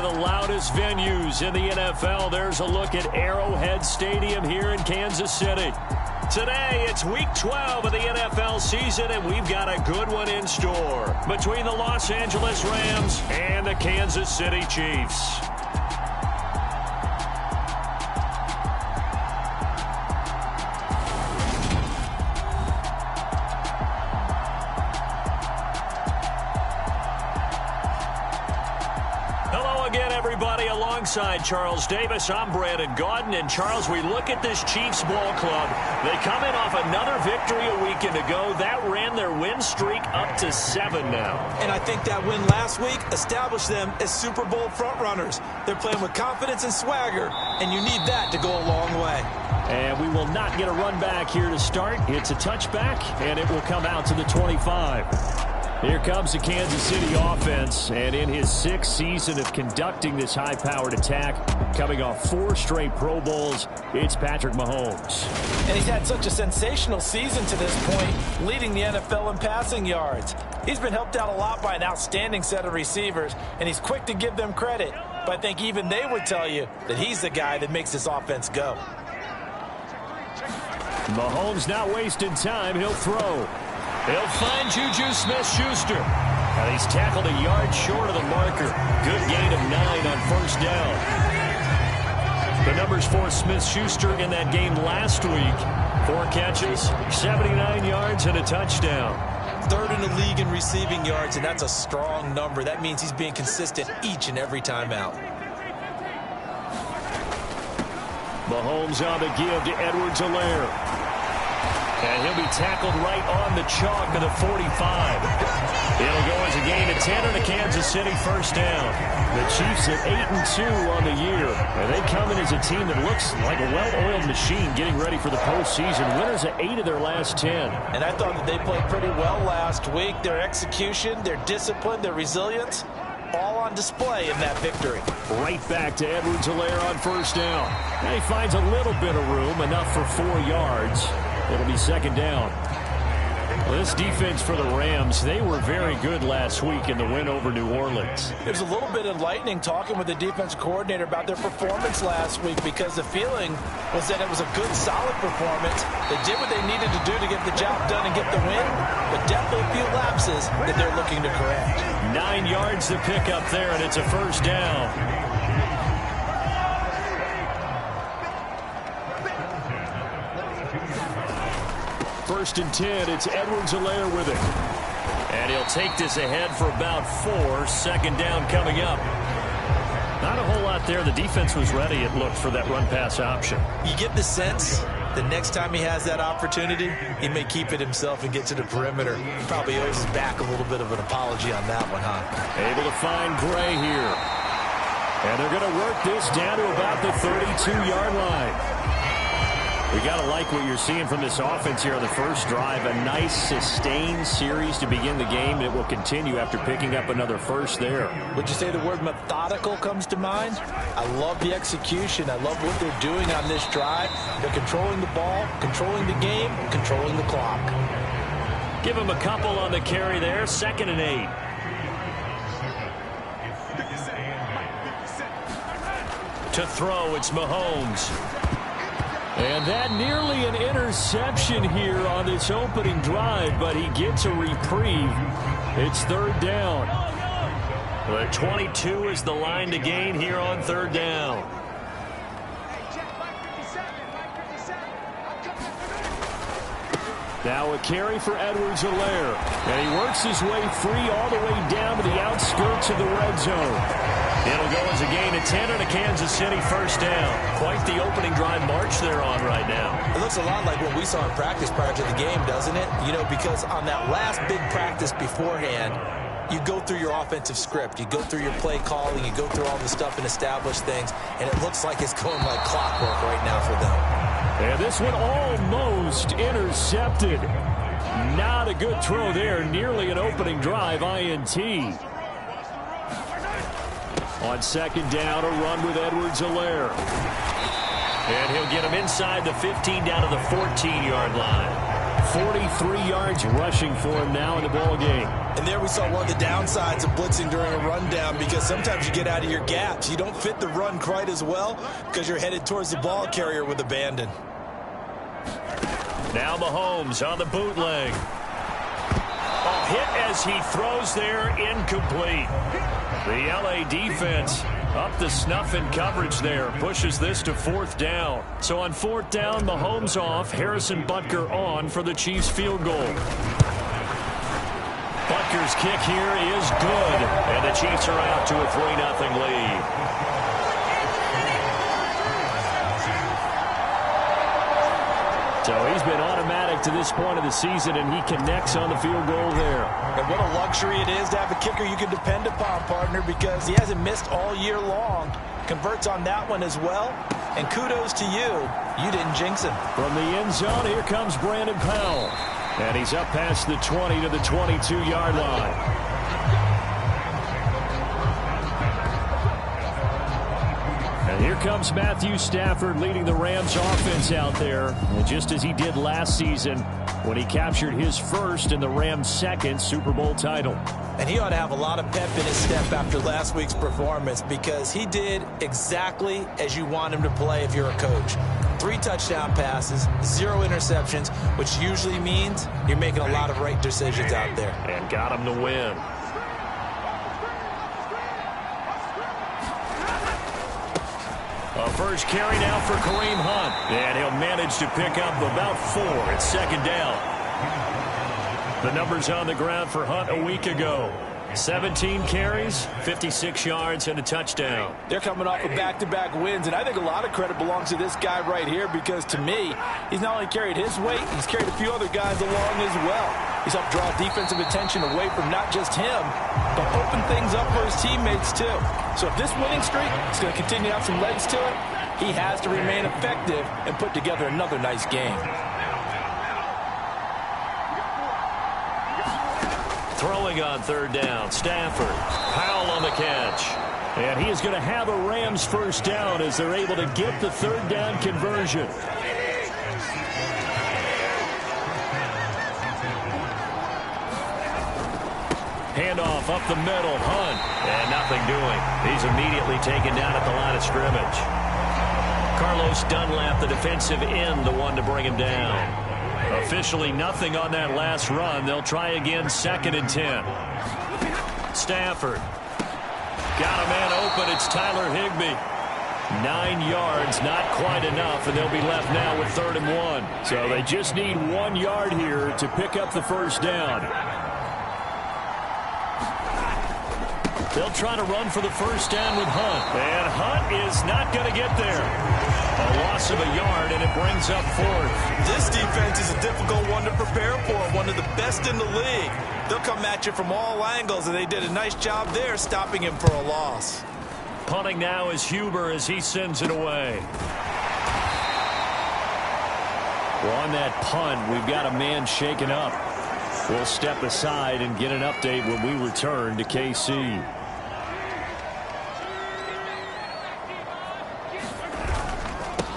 of the loudest venues in the NFL. There's a look at Arrowhead Stadium here in Kansas City. Today, it's Week 12 of the NFL season, and we've got a good one in store between the Los Angeles Rams and the Kansas City Chiefs. Alongside Charles Davis, I'm Brandon Gaudin. And Charles, we look at this Chiefs ball club. They come in off another victory a weekend ago. That ran their win streak up to 7 now. And I think that win last week established them as Super Bowl frontrunners. They're playing with confidence and swagger, and you need that to go a long way. And we will not get a run back here to start. It's a touchback, and it will come out to the 25. Here comes the Kansas City offense, and in his 6th season of conducting this high-powered attack, coming off 4 straight Pro Bowls, it's Patrick Mahomes. And he's had such a sensational season to this point, leading the NFL in passing yards. He's been helped out a lot by an outstanding set of receivers, and he's quick to give them credit. But I think even they would tell you that he's the guy that makes this offense go. Mahomes not wasting time. He'll throw. He'll find Juju Smith-Schuster. And he's tackled a yard short of the marker. Good gain of 9 on first down. The numbers for Smith-Schuster in that game last week. 4 catches, 79 yards, and a touchdown. 3rd in the league in receiving yards, and that's a strong number. That means he's being consistent each and every time out. Mahomes on the give to Edwards-Helaire. And he'll be tackled right on the chalk of the 45. It'll go as a gain of 10 and a Kansas City first down. The Chiefs at 8-2 on the year. And they come in as a team that looks like a well-oiled machine getting ready for the postseason. Winners at 8 of their last 10. And I thought that they played pretty well last week. Their execution, their discipline, their resilience, all on display in that victory. Right back to Edwards-Helaire on first down. And he finds a little bit of room, enough for 4 yards. It'll be second down. Well, this defense for the Rams, they were very good last week in the win over New Orleans. It was a little bit enlightening talking with the defense coordinator about their performance last week, because the feeling was that it was a good, solid performance. They did what they needed to do to get the job done and get the win, but definitely a few lapses that they're looking to correct. 9 yards to pick up there, and it's a first down. First and 10, it's Edwards-Helaire with it. And he'll take this ahead for about 4. Second down coming up. Not a whole lot there. The defense was ready, it looked, for that run-pass option. You get the sense the next time he has that opportunity, he may keep it himself and get to the perimeter. He probably owes his back a little bit of an apology on that one, huh? Able to find Gray here. And they're going to work this down to about the 32-yard line. We got to like what you're seeing from this offense here on the first drive. A nice, sustained series to begin the game, and it will continue after picking up another first there. Would you say the word methodical comes to mind? I love the execution. I love what they're doing on this drive. They're controlling the ball, controlling the game, controlling the clock. Give him a couple on the carry there. 2nd and 8. To throw, it's Mahomes. And that nearly an interception here on this opening drive, but he gets a reprieve. It's 3rd down. Well, 22 is the line to gain here on 3rd down. Now a carry for Edwards-Helaire. And he works his way free all the way down to the outskirts of the red zone. It'll go as a gain of 10 and a Kansas City first down. Quite the opening drive march they're on right now. It looks a lot like what we saw in practice prior to the game, doesn't it? You know, because on that last big practice beforehand, you go through your offensive script. You go through your play calling. You go through all the stuff and establish things. And it looks like it's going like clockwork right now for them. And this one almost intercepted. Not a good throw there. Nearly an opening drive INT. On 2nd down, a run with Edwards-Helaire. And he'll get him inside the 15 down to the 14-yard line. 43 yards rushing for him now in the ball game. And there we saw one of the downsides of blitzing during a rundown, because sometimes you get out of your gaps. You don't fit the run quite as well because you're headed towards the ball carrier with abandon. Now Mahomes on the bootleg. A hit as he throws there, incomplete. The LA defense up the snuff in coverage there, pushes this to 4th down. So on 4th down, Mahomes off, Harrison Butker on for the Chiefs field goal. Butker's kick here is good, and the Chiefs are out to a 3-0 lead. So he's been automatic to this point of the season, and he connects on the field goal there. And what a luxury it is to have a kicker you can depend upon, partner, because he hasn't missed all year long. Converts on that one as well. And kudos to you. You didn't jinx him. From the end zone, here comes Brandon Powell. And he's up past the 20 to the 22-yard line. And here comes Matthew Stafford leading the Rams offense out there. And just as he did last season when he captured his first and the Rams' second Super Bowl title. And he ought to have a lot of pep in his step after last week's performance, because he did exactly as you want him to play if you're a coach. 3 touchdown passes, 0 interceptions, which usually means you're making a lot of right decisions out there. And got him to win. A first carry now for Kareem Hunt. And he'll manage to pick up about 4 at 2nd down. The numbers on the ground for Hunt a week ago. 17 carries, 56 yards, and a touchdown. They're coming off of back-to-back wins, and I think a lot of credit belongs to this guy right here, because to me, he's not only carried his weight, he's carried a few other guys along as well. He's helped draw defensive attention away from not just him, but open things up for his teammates too. So if this winning streak is going to continue to have some legs to it, he has to remain effective and put together another nice game. Throwing on 3rd down, Stafford. Powell on the catch. And he is going to have a Rams first down as they're able to get the 3rd down conversion. Handoff up the middle, Hunt. And nothing doing. He's immediately taken down at the line of scrimmage. Carlos Dunlap, the defensive end, the one to bring him down. Officially nothing on that last run. They'll try again, 2nd and 10. Stafford. Got a man open. It's Tyler Higbee. 9 yards, not quite enough, and they'll be left now with 3rd and 1. So they just need 1 yard here to pick up the first down. They'll try to run for the first down with Hunt. And Hunt is not going to get there. A loss of a yard, and it brings up 4th. This defense is a difficult one to prepare for, one of the best in the league. They'll come at you from all angles, and they did a nice job there stopping him for a loss. Punting now is Huber as he sends it away. Well, on that punt, we've got a man shaken up. We'll step aside and get an update when we return to KC.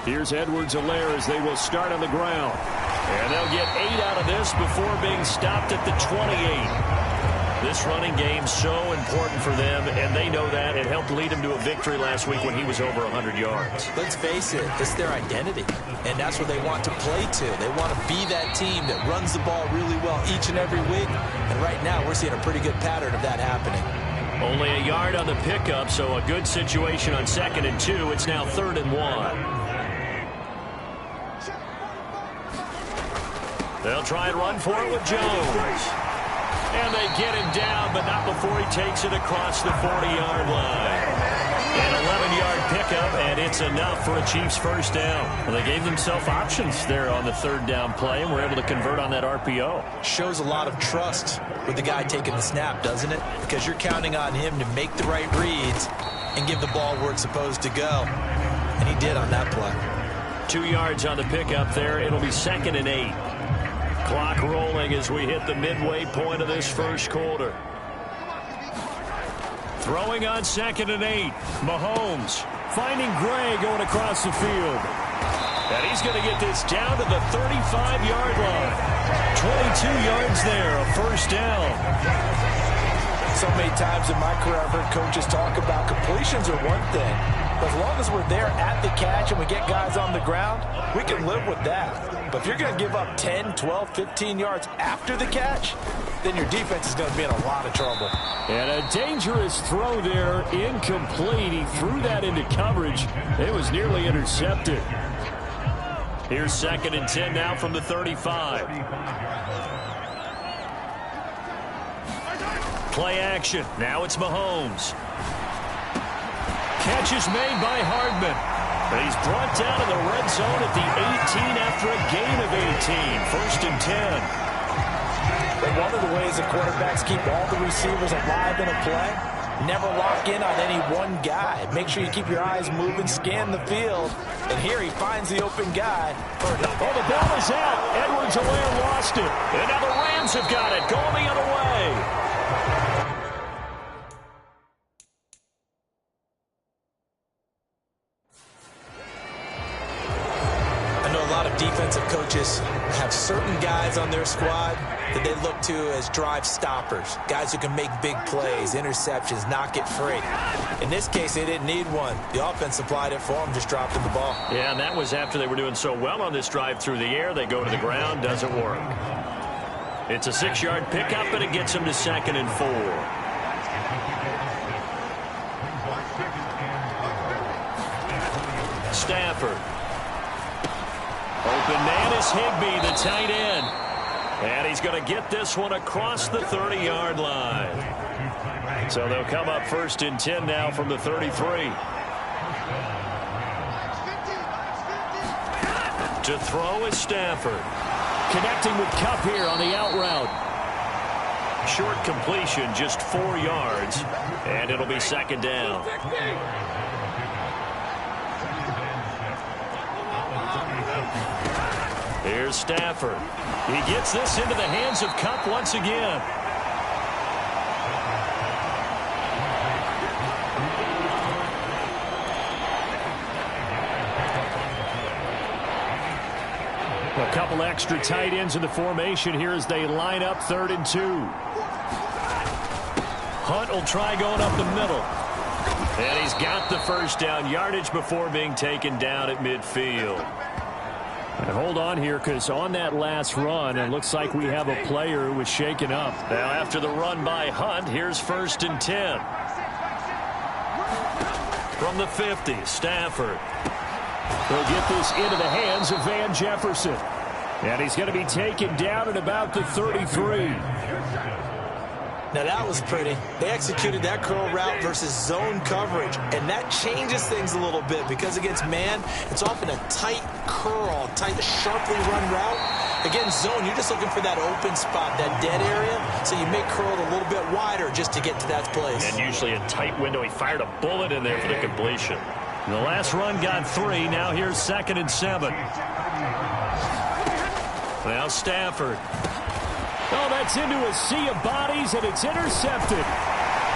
Here's Edwards-Helaire as they will start on the ground. And they'll get 8 out of this before being stopped at the 28. This running game so important for them, and they know that. It helped lead them to a victory last week when he was over 100 yards. Let's face it, it's their identity, and that's what they want to play to. They want to be that team that runs the ball really well each and every week, and right now we're seeing a pretty good pattern of that happening. Only a yard on the pickup, so a good situation on 2nd and 2. It's now 3rd and 1. They'll try and run for it with Jones. And they get him down, but not before he takes it across the 40-yard line. An 11-yard pickup, and it's enough for a Chiefs first down. Well, they gave themselves options there on the 3rd down play, and were able to convert on that RPO. Shows a lot of trust with the guy taking the snap, doesn't it? Because you're counting on him to make the right reads and give the ball where it's supposed to go. And he did on that play. 2 yards on the pickup there. It'll be 2nd and 8. Clock rolling as we hit the midway point of this first quarter. Throwing on 2nd and 8. Mahomes finding Gray going across the field. And he's going to get this down to the 35-yard line. 22 yards there, a first down. So many times in my career I've heard coaches talk about completions are one thing. But as long as we're there at the catch and we get guys on the ground, we can live with that. But if you're going to give up 10, 12, 15 yards after the catch, then your defense is going to be in a lot of trouble. And a dangerous throw there, incomplete. He threw that into coverage. It was nearly intercepted. Here's 2nd and 10 now from the 35. Play action. Now it's Mahomes. Catch is made by Hardman. But he's brought down in the red zone at the 18 after a gain of 18. 1st and 10. But one of the ways the quarterbacks keep all the receivers alive in a play, never lock in on any one guy. Make sure you keep your eyes moving, scan the field. And here he finds the open guy. Oh, the ball is out. Edwards-Helaire lost it. And now the Rams have got it. Going the other way. Defensive coaches have certain guys on their squad that they look to as drive stoppers, guys who can make big plays, interceptions, knock it free. In this case, they didn't need one. The offense supplied it for them, just dropped in the ball. Yeah, and that was after they were doing so well on this drive through the air. They go to the ground, doesn't work. It's a 6-yard pickup, and it gets them to 2nd and 4. Stafford. Open man is Higbee, the tight end. And he's going to get this one across the 30-yard line. So they'll come up 1st and 10 now from the 33. To throw is Stafford. Connecting with Kupp here on the out route. Short completion, just 4 yards. And it'll be 2nd down. Here's Stafford. He gets this into the hands of Kupp once again. A couple extra tight ends in the formation here as they line up 3rd and 2. Hunt will try going up the middle. And he's got the first down, yardage before being taken down at midfield. And hold on here, because on that last run, it looks like we have a player who was shaken up. Now, after the run by Hunt, here's 1st and 10. From the 50, Stafford. He'll get this into the hands of Van Jefferson. And he's going to be taken down at about the 33. Now that was pretty. They executed that curl route versus zone coverage, and that changes things a little bit because against man, it's often a tight curl, tight, sharply run route. Against zone, you're just looking for that open spot, that dead area, so you may curl it a little bit wider just to get to that place. And usually a tight window. He fired a bullet in there for the completion. The last run got 3. Now here's 2nd and 7. Now Stafford. Oh, that's into a sea of bodies, and it's intercepted.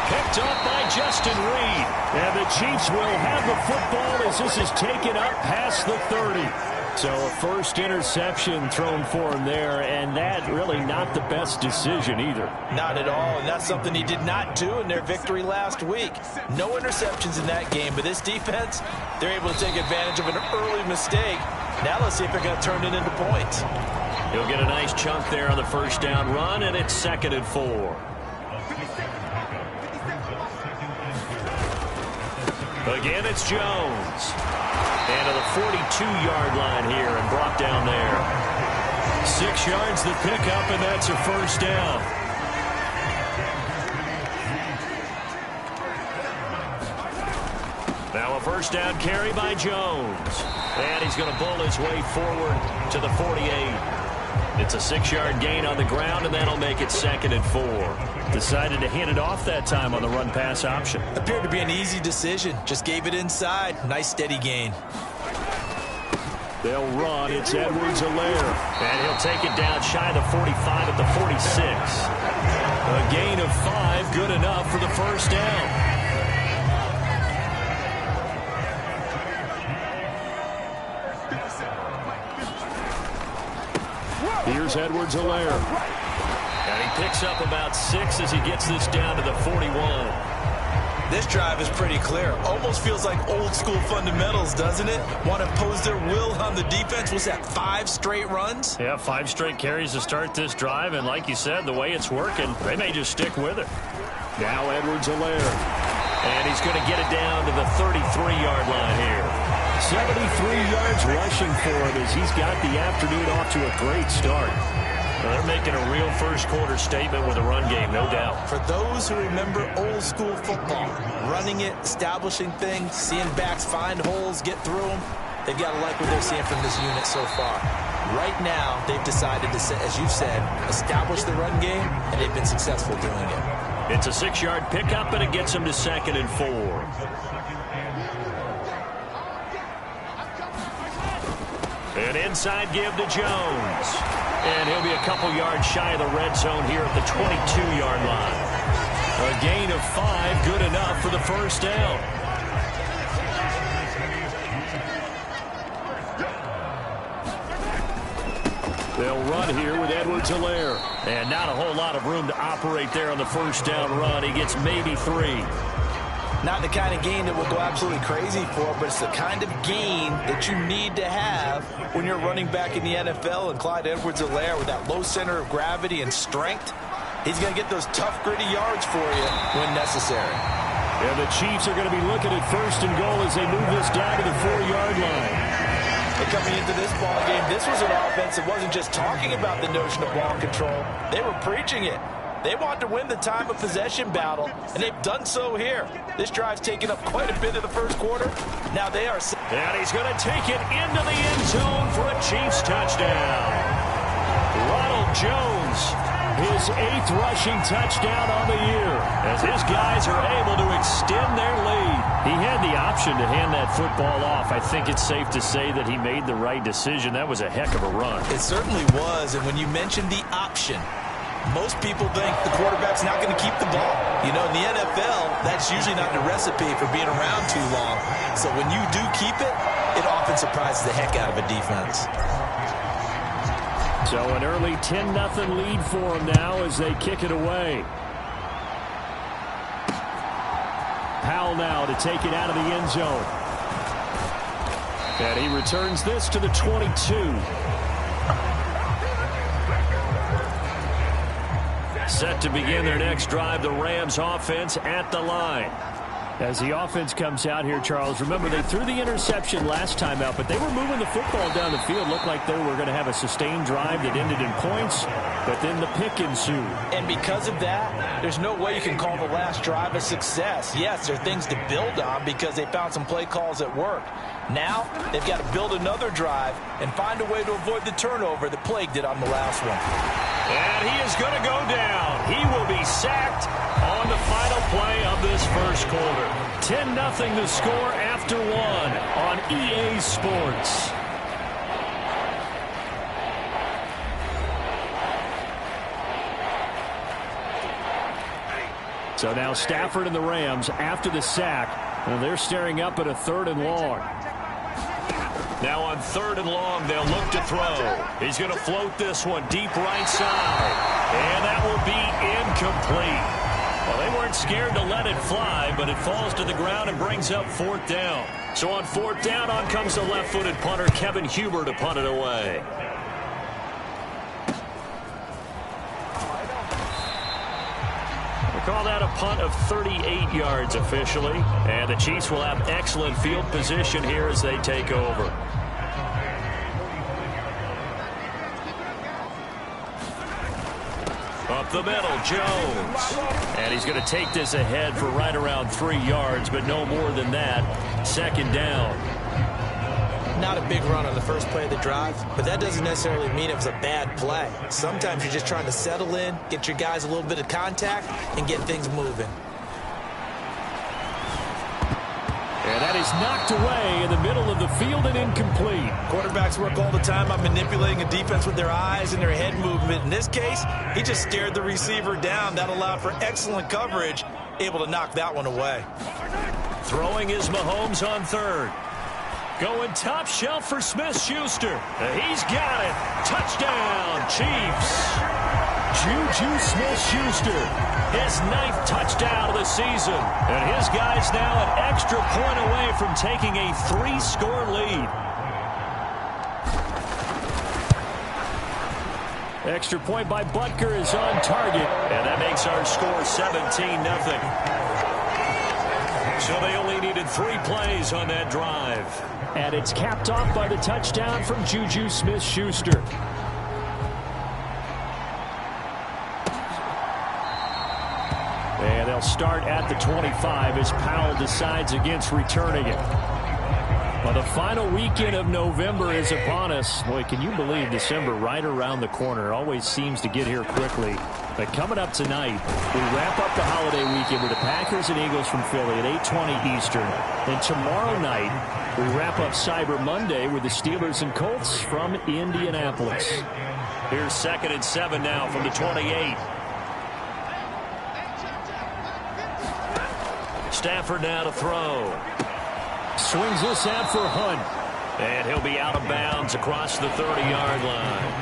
Picked up by Justin Reed. And the Chiefs will have the football as this is taken up past the 30. So a first interception thrown for him there, and that really not the best decision either. Not at all, and that's something he did not do in their victory last week. No interceptions in that game, but this defense, they're able to take advantage of an early mistake. Now let's see if they're going to turn it into points. He'll get a nice chunk there on the first down run, and it's 2nd and 4. Again, it's Jones. And to the 42-yard line here and brought down there. 6 yards the pickup, and that's a first down. Now a first down carry by Jones. And he's going to bull his way forward to the 48. It's a 6-yard gain on the ground, and that'll make it 2nd and 4. Decided to hand it off that time on the run-pass option. Appeared to be an easy decision. Just gave it inside. Nice, steady gain. They'll run. It's Edwards-Helaire. And he'll take it down shy of the 45 at the 46. A gain of 5, good enough for the first down. Here's Edwards-Helaire. And he picks up about 6 as he gets this down to the 41. This drive is pretty clear. Almost feels like old school fundamentals, doesn't it? Want to impose their will on the defense. Was that 5 straight runs? Yeah, 5 straight carries to start this drive. And like you said, the way it's working, they may just stick with it. Now Edwards-Helaire. And he's going to get it down to the 33-yard line here. 73 yards rushing for him as he's got the afternoon off to a great start. Well, they're making a real first-quarter statement with a run game, no doubt. For those who remember old school football, running it, establishing things, seeing backs find holes, get through them, they've got to like what they're seeing from this unit so far. Right now, they've decided to, as you've said, establish the run game, and they've been successful doing it. It's a 6-yard pickup, and it gets them to 2nd and 4. An inside give to Jones. And he'll be a couple yards shy of the red zone here at the 22-yard line. A gain of 5, good enough for the first down. They'll run here with Edwards-Helaire. And not a whole lot of room to operate there on the first down run. He gets maybe 3. Not the kind of gain that we'll go absolutely crazy for, but it's the kind of gain that you need to have when you're running back in the NFL. And Clyde Edwards-Helaire, with that low center of gravity and strength, he's going to get those tough, gritty yards for you when necessary. And the Chiefs are going to be looking at 1st and goal as they move this down to the 4-yard line. And coming into this ball game, this was an offense that wasn't just talking about the notion of ball control. They were preaching it. They want to win the time of possession battle, and they've done so here. This drive's taken up quite a bit of the first quarter. Now they are... And he's going to take it into the end zone for a Chiefs touchdown. Ronald Jones, his 8th rushing touchdown on the year, as his guys are able to extend their lead. He had the option to hand that football off. I think it's safe to say that he made the right decision. That was a heck of a run. It certainly was, and when you mentioned the option, most people think the quarterback's not going to keep the ball. You know, in the NFL, that's usually not the recipe for being around too long. So when you do keep it, it often surprises the heck out of a defense. So an early 10-0 lead for them now as they kick it away. Powell now to take it out of the end zone. And he returns this to the 22. Set to begin their next drive, the Rams offense at the line. As the offense comes out here, Charles, remember they threw the interception last time out, but they were moving the football down the field. Looked like they were going to have a sustained drive that ended in points, but then the pick ensued. And because of that, there's no way you can call the last drive a success. Yes, there are things to build on because they found some play calls that worked. Now, they've got to build another drive and find a way to avoid the turnover that plagued it on the last one. And he is going to go down. He will be sacked on the final play of this first quarter. 10-0 the score after 1 on EA Sports. So now Stafford and the Rams after the sack. Well, they're staring up at a 3rd and long. Now on 3rd and long, they'll look to throw. He's going to float this one deep right side. And that will be incomplete. Well, they weren't scared to let it fly, but it falls to the ground and brings up 4th down. So on 4th down, on comes the left-footed punter, Kevin Huber, to punt it away. Call that a punt of 38 yards officially. And the Chiefs will have excellent field position here as they take over. Up the middle, Jones. And he's going to take this ahead for right around 3 yards, but no more than that. 2nd down. Not a big run on the first play of the drive, but that doesn't necessarily mean it was a bad play. Sometimes you're just trying to settle in, get your guys a little bit of contact, and get things moving. And that is knocked away in the middle of the field and incomplete. Quarterbacks work all the time on manipulating a defense with their eyes and their head movement. In this case, he just stared the receiver down. That allowed for excellent coverage, able to knock that one away. Throwing is Mahomes on 3rd. Going top shelf for Smith-Schuster. He's got it. Touchdown, Chiefs. Juju Smith-Schuster, his 9th touchdown of the season. And his guy's now an extra point away from taking a 3-score lead. Extra point by Butker is on target. And that makes our score 17-0. So they only needed 3 plays on that drive. And it's capped off by the touchdown from Juju Smith-Schuster. And they'll start at the 25 as Powell decides against returning it. Well, the final weekend of November is upon us. Boy, can you believe December right around the corner? It always seems to get here quickly. But coming up tonight, we wrap up the holiday weekend with the Packers and Eagles from Philly at 8:20 Eastern. And tomorrow night, we wrap up Cyber Monday with the Steelers and Colts from Indianapolis. Here's 2nd and 7 now from the 28. Stafford now to throw. Swings this out for Hunt. And he'll be out of bounds across the 30-yard line.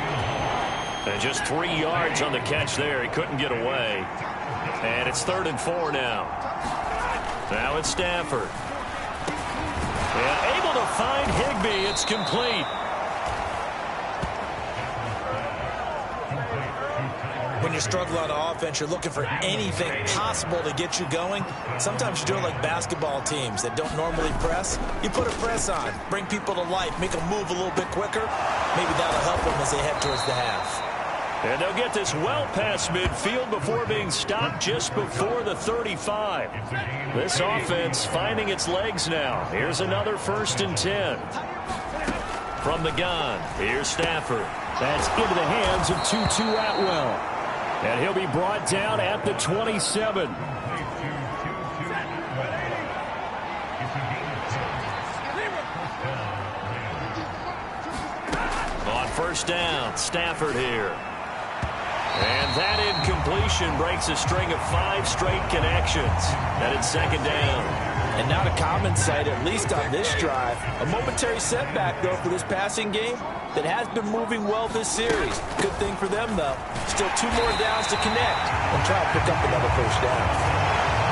And just 3 yards on the catch there. He couldn't get away. And it's 3rd and 4 now. Now it's Stafford. And able to find Higbee. It's complete. When you struggle on offense, you're looking for anything possible to get you going. Sometimes you do it like basketball teams that don't normally press. You put a press on, bring people to life, make them move a little bit quicker. Maybe that'll help them as they head towards the half. And they'll get this well past midfield before being stopped just before the 35. This offense finding its legs now. Here's another 1st and 10. From the gun, here's Stafford. That's into the hands of Tutu Atwell. And he'll be brought down at the 27. On 1st down, Stafford here. And that incompletion breaks a string of 5 straight connections. And it's 2nd down. And not a common sight, at least on this drive. A momentary setback, though, for this passing game that has been moving well this series. Good thing for them, though. Still 2 more downs to connect and try to pick up another 1st down.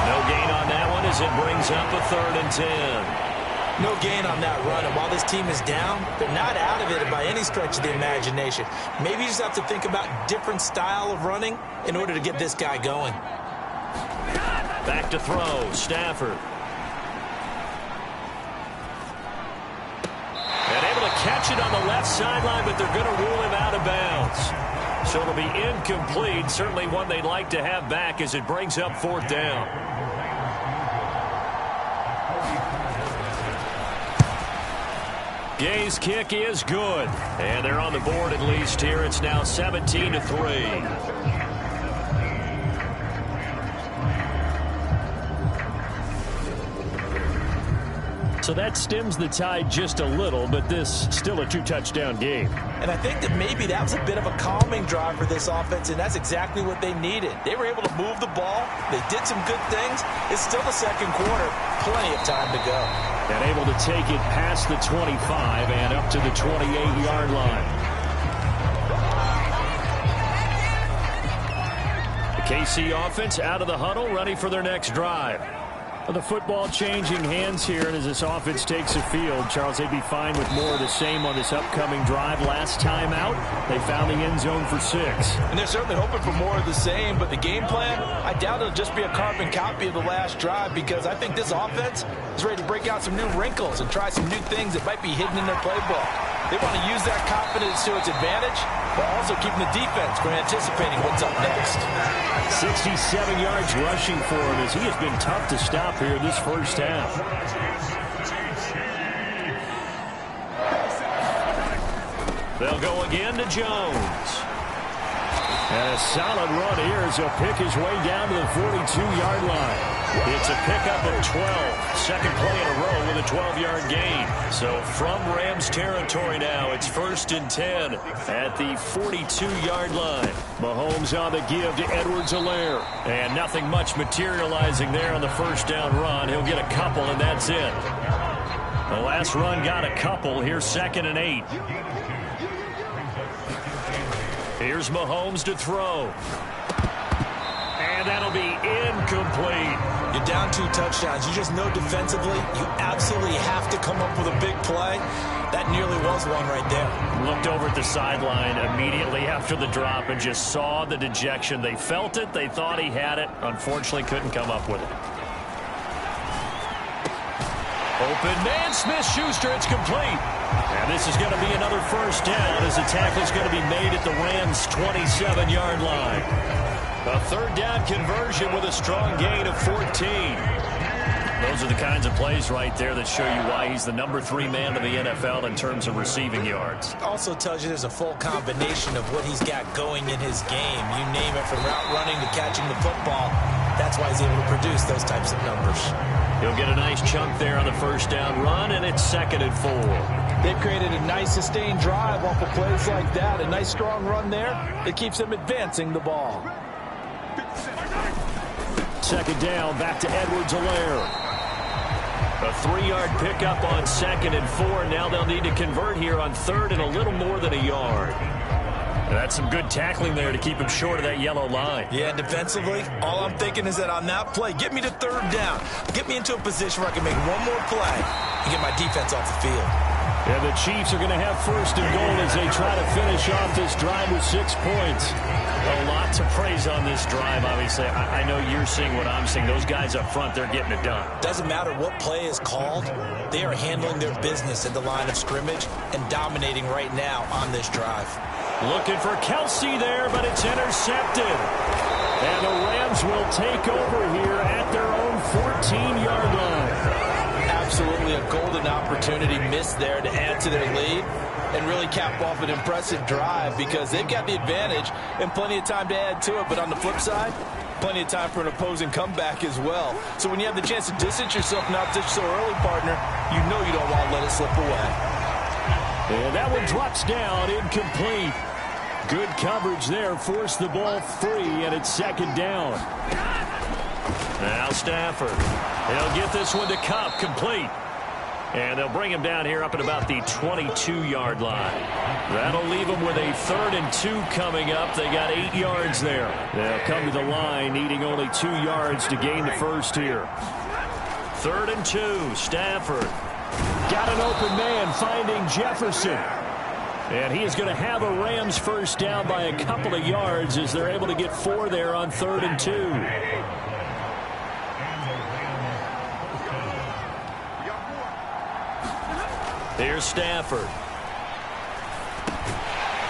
No gain on that one as it brings up a 3rd and 10. No gain on that run, and while this team is down, they're not out of it by any stretch of the imagination. Maybe you just have to think about different style of running in order to get this guy going. Back to throw, Stafford. And able to catch it on the left sideline, but they're going to rule him out of bounds. So it'll be incomplete, certainly one they'd like to have back as it brings up 4th down. Gay's kick is good. And they're on the board at least here. It's now 17-3. So that stems the tide just a little, but this still a 2-touchdown game. And I think that maybe that was a bit of a calming drive for this offense, and that's exactly what they needed. They were able to move the ball. They did some good things. It's still the 2nd quarter. Plenty of time to go. And able to take it past the 25 and up to the 28-yard line. The KC offense out of the huddle, ready for their next drive. The football changing hands here, and as this offense takes the field, Charles, they'd be fine with more of the same on this upcoming drive. Last time out, they found the end zone for 6. And they're certainly hoping for more of the same, but the game plan, I doubt it'll just be a carbon copy of the last drive, because I think this offense is ready to break out some new wrinkles and try some new things that might be hidden in their playbook. They want to use that confidence to its advantage, but also keeping the defense from anticipating what's up next. 67 yards rushing for him as he has been tough to stop here this 1st half. They'll go again to Jones. And a solid run here as he'll pick his way down to the 42-yard line. It's a pickup of 12. Second play in a row with a 12-yard gain. So from Rams territory now, it's 1st and 10 at the 42-yard line. Mahomes on the give to Edwards-Helaire. And nothing much materializing there on the 1st down run. He'll get a couple, and that's it. The last run got a couple. Here's 2nd and 8. Here's Mahomes to throw. And that'll be incomplete. You're down 2 touchdowns. You just know defensively you absolutely have to come up with a big play. That nearly was one right there. Looked over at the sideline immediately after the drop and just saw the dejection. They felt it. They thought he had it. Unfortunately, couldn't come up with it. Open man, Smith-Schuster. It's complete. And this is going to be another first down as the tackle is going to be made at the Rams' 27-yard line. A 3rd down conversion with a strong gain of 14. Those are the kinds of plays right there that show you why he's the number 3 man in the NFL in terms of receiving yards. Also tells you there's a full combination of what he's got going in his game. You name it, from route running to catching the football. That's why he's able to produce those types of numbers. He'll get a nice chunk there on the first down run, and it's 2nd and 4. They've created a nice sustained drive off of plays like that. A nice strong run there that keeps them advancing the ball. 2nd down, back to Edwards-Helaire. A 3-yard pickup on 2nd and 4. Now they'll need to convert here on 3rd and a little more than a yard. That's some good tackling there to keep him short of that yellow line. Yeah, defensively, all I'm thinking is that on that play, get me to 3rd down. Get me into a position where I can make one more play and get my defense off the field. And the Chiefs are going to have 1st and goal as they try to finish off this drive with 6 points. A lot to praise on this drive, obviously. I know you're seeing what I'm seeing. Those guys up front, they're getting it done. Doesn't matter what play is called. They are handling their business at the line of scrimmage and dominating right now on this drive. Looking for Kelsey there, but it's intercepted. And the Rams will take over here at their own 14-yard line. Absolutely a golden opportunity missed there to add to their lead and really cap off an impressive drive, because they've got the advantage and plenty of time to add to it. But on the flip side, plenty of time for an opposing comeback as well. So when you have the chance to distance yourself from opposition so early, partner, you know you don't want to let it slip away. And that one drops down, incomplete. Good coverage there, forced the ball free, and it's 2nd down. Now Stafford. He'll get this one to Kupp, complete. And they'll bring him down here up at about the 22-yard line. That'll leave them with a 3rd and 2 coming up. They got 8 yards there. They'll come to the line, needing only 2 yards to gain the first here. 3rd and 2, Stafford. Got an open man, finding Jefferson. And he is going to have a Rams first down by a couple of yards as they're able to get 4 there on 3rd and 2. Here's Stafford.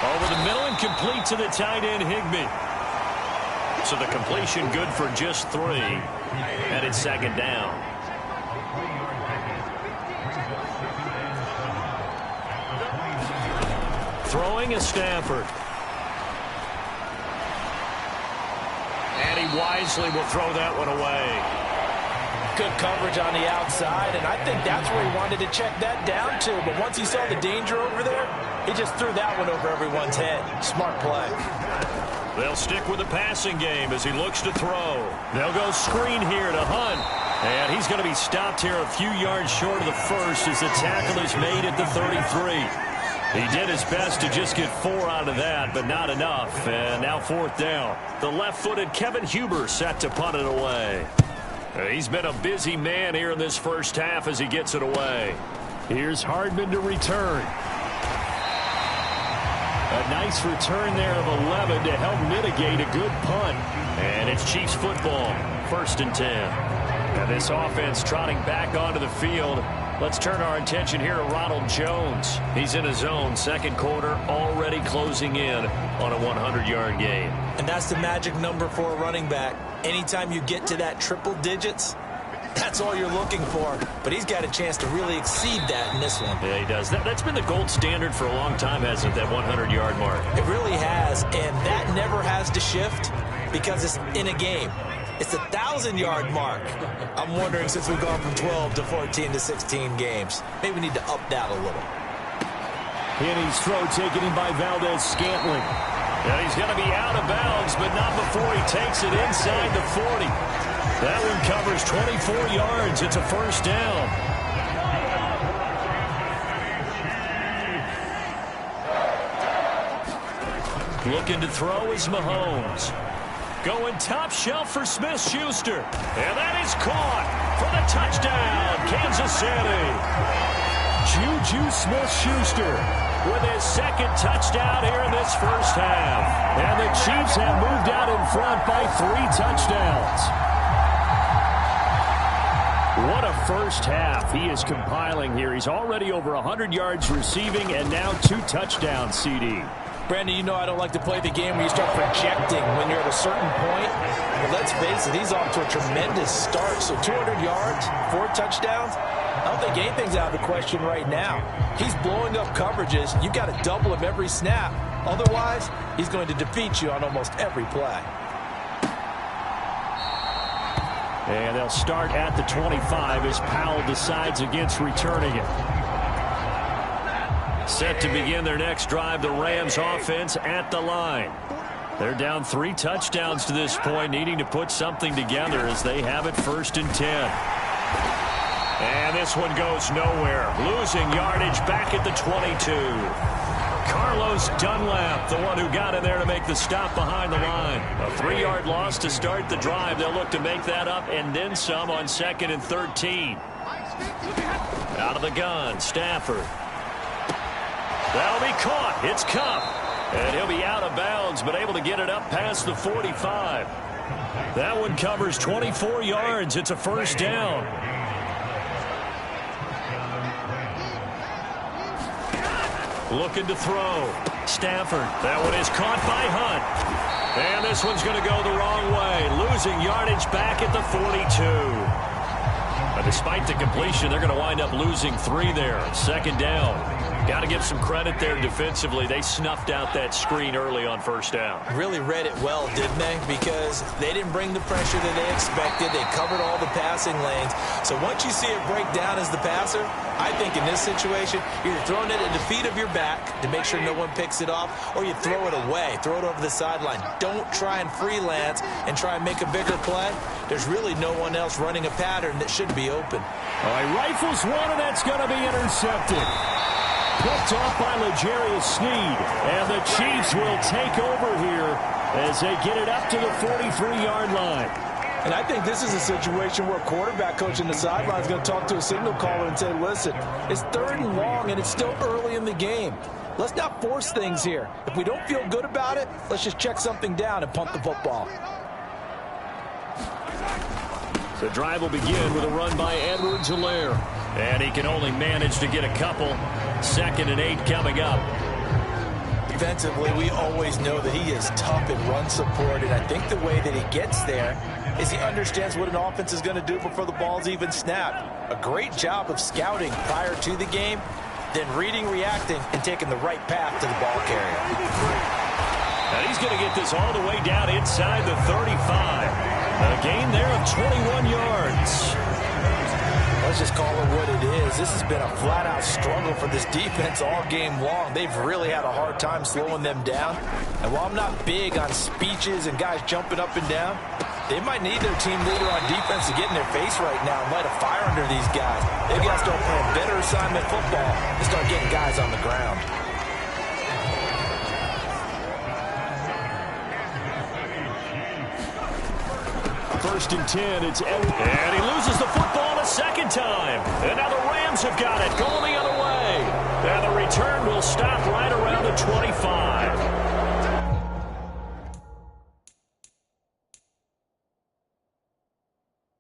Over the middle and complete to the tight end, Higbee. So the completion good for just 3. And it's 2nd down. Throwing is Stafford. And he wisely will throw that one away. Good coverage on the outside, and I think that's where he wanted to check that down to. But once he saw the danger over there, he just threw that one over everyone's head. Smart play. They'll stick with the passing game as he looks to throw. They'll go screen here to Hunt. And he's going to be stopped here a few yards short of the first as the tackle is made at the 33. He did his best to just get 4 out of that, but not enough. And now 4th down. The left-footed Kevin Huber set to punt it away. He's been a busy man here in this first half as he gets it away. Here's Hardman to return. A nice return there of 11 to help mitigate a good punt. And it's Chiefs football, 1st and 10. And this offense trotting back onto the field. Let's turn our attention here to Ronald Jones. He's in his zone, 2nd quarter, already closing in on a 100-yard game. And that's the magic number for a running back. Anytime you get to that triple digits, that's all you're looking for. But he's got a chance to really exceed that in this one. Yeah, he does. That's been the gold standard for a long time, hasn't it, that 100-yard mark? It really has, and that never has to shift because it's in a game. It's a 1,000-yard mark. I'm wondering, since we've gone from 12 to 14 to 16 games, maybe we need to up that a little. Penny's throw taken in by Valdez-Scantling. And he's going to be out of bounds, but not before he takes it inside the 40. That one covers 24 yards. It's a first down. Looking to throw is Mahomes. Going top shelf for Smith-Schuster. And that is caught for the touchdown, Kansas City. Juju Smith-Schuster with his second touchdown here in this first half. And the Chiefs have moved out in front by 3 touchdowns. What a first half he is compiling here. He's already over 100 yards receiving and now 2 touchdowns, CD. Brandon, you know I don't like to play the game where you start projecting when you're at a certain point. But let's face it, he's off to a tremendous start. So 200 yards, 4 touchdowns. I don't think anything's out of the question right now. He's blowing up coverages. You've got to double him every snap. Otherwise, he's going to defeat you on almost every play. And they'll start at the 25 as Powell decides against returning it. Set to begin their next drive, the Rams offense at the line. They're down 3 touchdowns to this point, needing to put something together as they have it 1st and 10. And this one goes nowhere. Losing yardage back at the 22. Carlos Dunlap, the one who got in there to make the stop behind the line. A 3-yard loss to start the drive. They'll look to make that up and then some on 2nd and 13. Out of the gun, Stafford. That'll be caught. It's Kupp. And he'll be out of bounds, but able to get it up past the 45. That one covers 24 yards. It's a first down. Looking to throw. Stafford. That one is caught by Hunt. And this one's going to go the wrong way. Losing yardage back at the 42. But despite the completion, they're going to wind up losing 3 there. 2nd down. Got to give some credit there defensively. They snuffed out that screen early on 1st down. Really read it well, didn't they? Because they didn't bring the pressure that they expected. They covered all the passing lanes. So once you see it break down as the passer, I think in this situation, you're throwing it at the feet of your back to make sure no one picks it off, or you throw it away, throw it over the sideline. Don't try and freelance and try and make a bigger play. There's really no one else running a pattern that should be open. All right, rifles one, and that's going to be intercepted. Picked off by L'Jarius Sneed, and the Chiefs will take over here as they get it up to the 43-yard line. And I think this is a situation where a quarterback coach in the sideline is going to talk to a signal caller and say, listen, it's 3rd and long, and it's still early in the game. Let's not force things here. If we don't feel good about it, let's just check something down and punt the football. The drive will begin with a run by Edwards-Helaire. And he can only manage to get a couple. 2nd and 8 coming up. Defensively, we always know that he is tough in run support, and I think the way that he gets there is he understands what an offense is going to do before the ball's even snapped. A great job of scouting prior to the game, then reading, reacting, and taking the right path to the ball carrier. And he's going to get this all the way down inside the 35. A gain there of 21 yards. Let's just call it what it is. This has been a flat-out struggle for this defense all game long. They've really had a hard time slowing them down. And while I'm not big on speeches and guys jumping up and down, they might need their team leader on defense to get in their face right now and light a fire under these guys. They've got to start playing better assignment football and start getting guys on the ground. 1st and 10, it's Edwards. And he loses the football a 2nd time. And now the Rams have got it, going the other way. And the return will stop right around the 25.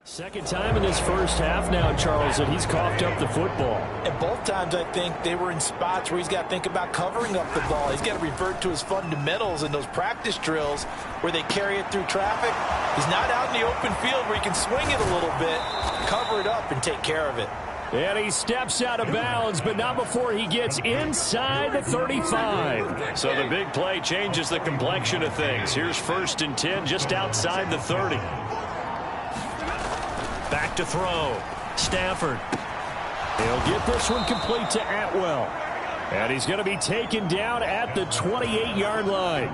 Second time in this first half now, Charles, that he's coughed up the football. And both times I think they were in spots where he's got to think about covering up the ball. He's got to revert to his fundamentals in those practice drills where they carry it through traffic. He's not out in the open field where he can swing it a little bit, cover it up, and take care of it. And he steps out of bounds, but not before he gets inside the 35. So the big play changes the complexion of things. Here's 1st and 10 just outside the 30. Back to throw. Stafford. He'll get this one complete to Atwell. And he's going to be taken down at the 28-yard line.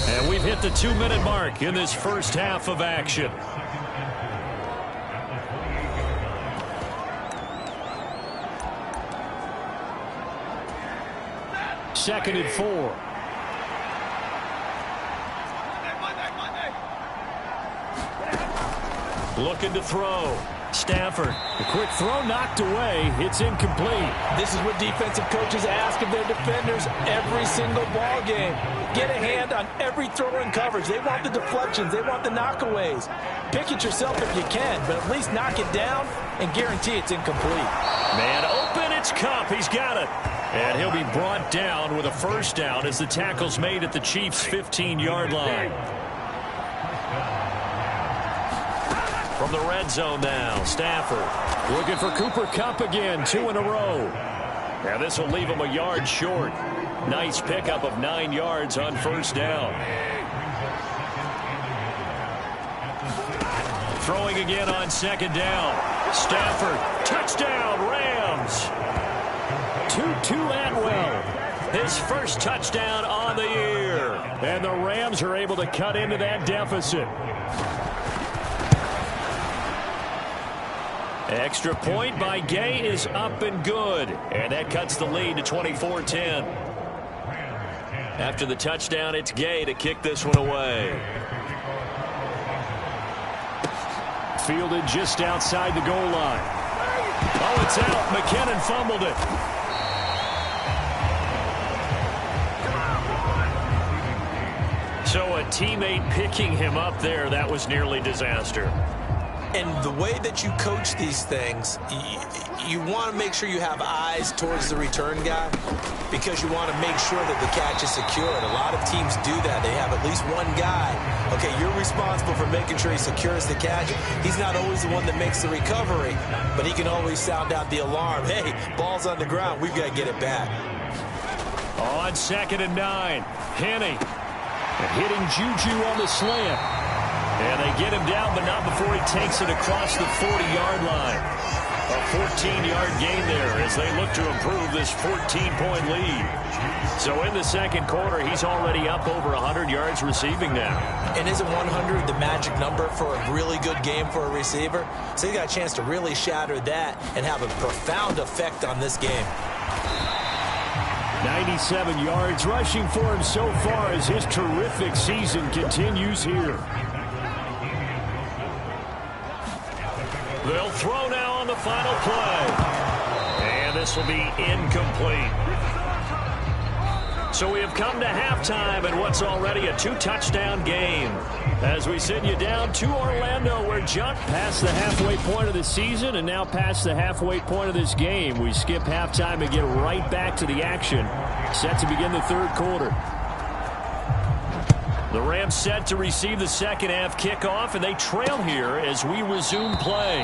And we've hit the 2-minute mark in this first half of action. Second and 4. Looking to throw. Stafford. The quick throw knocked away. It's incomplete. This is what defensive coaches ask of their defenders every single ball game. Get a hand on every throw in coverage. They want the deflections. They want the knockaways. Pick it yourself if you can, but at least knock it down and guarantee it's incomplete. Man open. It's Kupp. He's got it. And he'll be brought down with a first down as the tackle's made at the Chiefs' 15-yard line. From the red zone now, Stafford looking for Cooper Kupp again, 2 in a row. Now this will leave him a yard short. Nice pickup of 9 yards on first down. Throwing again on second down. Stafford, touchdown, Rams. Tutu Atwell, his first touchdown on the year. And the Rams are able to cut into that deficit. Extra point by Gay is up and good. And that cuts the lead to 24-10. After the touchdown, it's Gay to kick this one away. Fielded just outside the goal line. Oh, it's out. McKinnon fumbled it. So a teammate picking him up there, that was nearly disaster. And the way that you coach these things, you want to make sure you have eyes towards the return guy because you want to make sure that the catch is secured. A lot of teams do that. They have at least one guy. Okay, you're responsible for making sure he secures the catch. He's not always the one that makes the recovery, but he can always sound out the alarm. Hey, ball's on the ground. We've got to get it back. On 2nd and 9, Henney hitting Juju on the slant. And they get him down, but not before he takes it across the 40-yard line. A 14-yard gain there as they look to improve this 14-point lead. So in the second quarter, he's already up over 100 yards receiving now. And isn't 100 the magic number for a really good game for a receiver? So he got a chance to really shatter that and have a profound effect on this game. 97 yards rushing for him so far as his terrific season continues here. They'll throw now on the final play. And this will be incomplete. So we have come to halftime in what's already a 2-touchdown game. As we send you down to Orlando, we're jumped past the halfway point of the season and now past the halfway point of this game. We skip halftime and get right back to the action. Set to begin the third quarter. The Rams set to receive the second half kickoff, and they trail here as we resume play.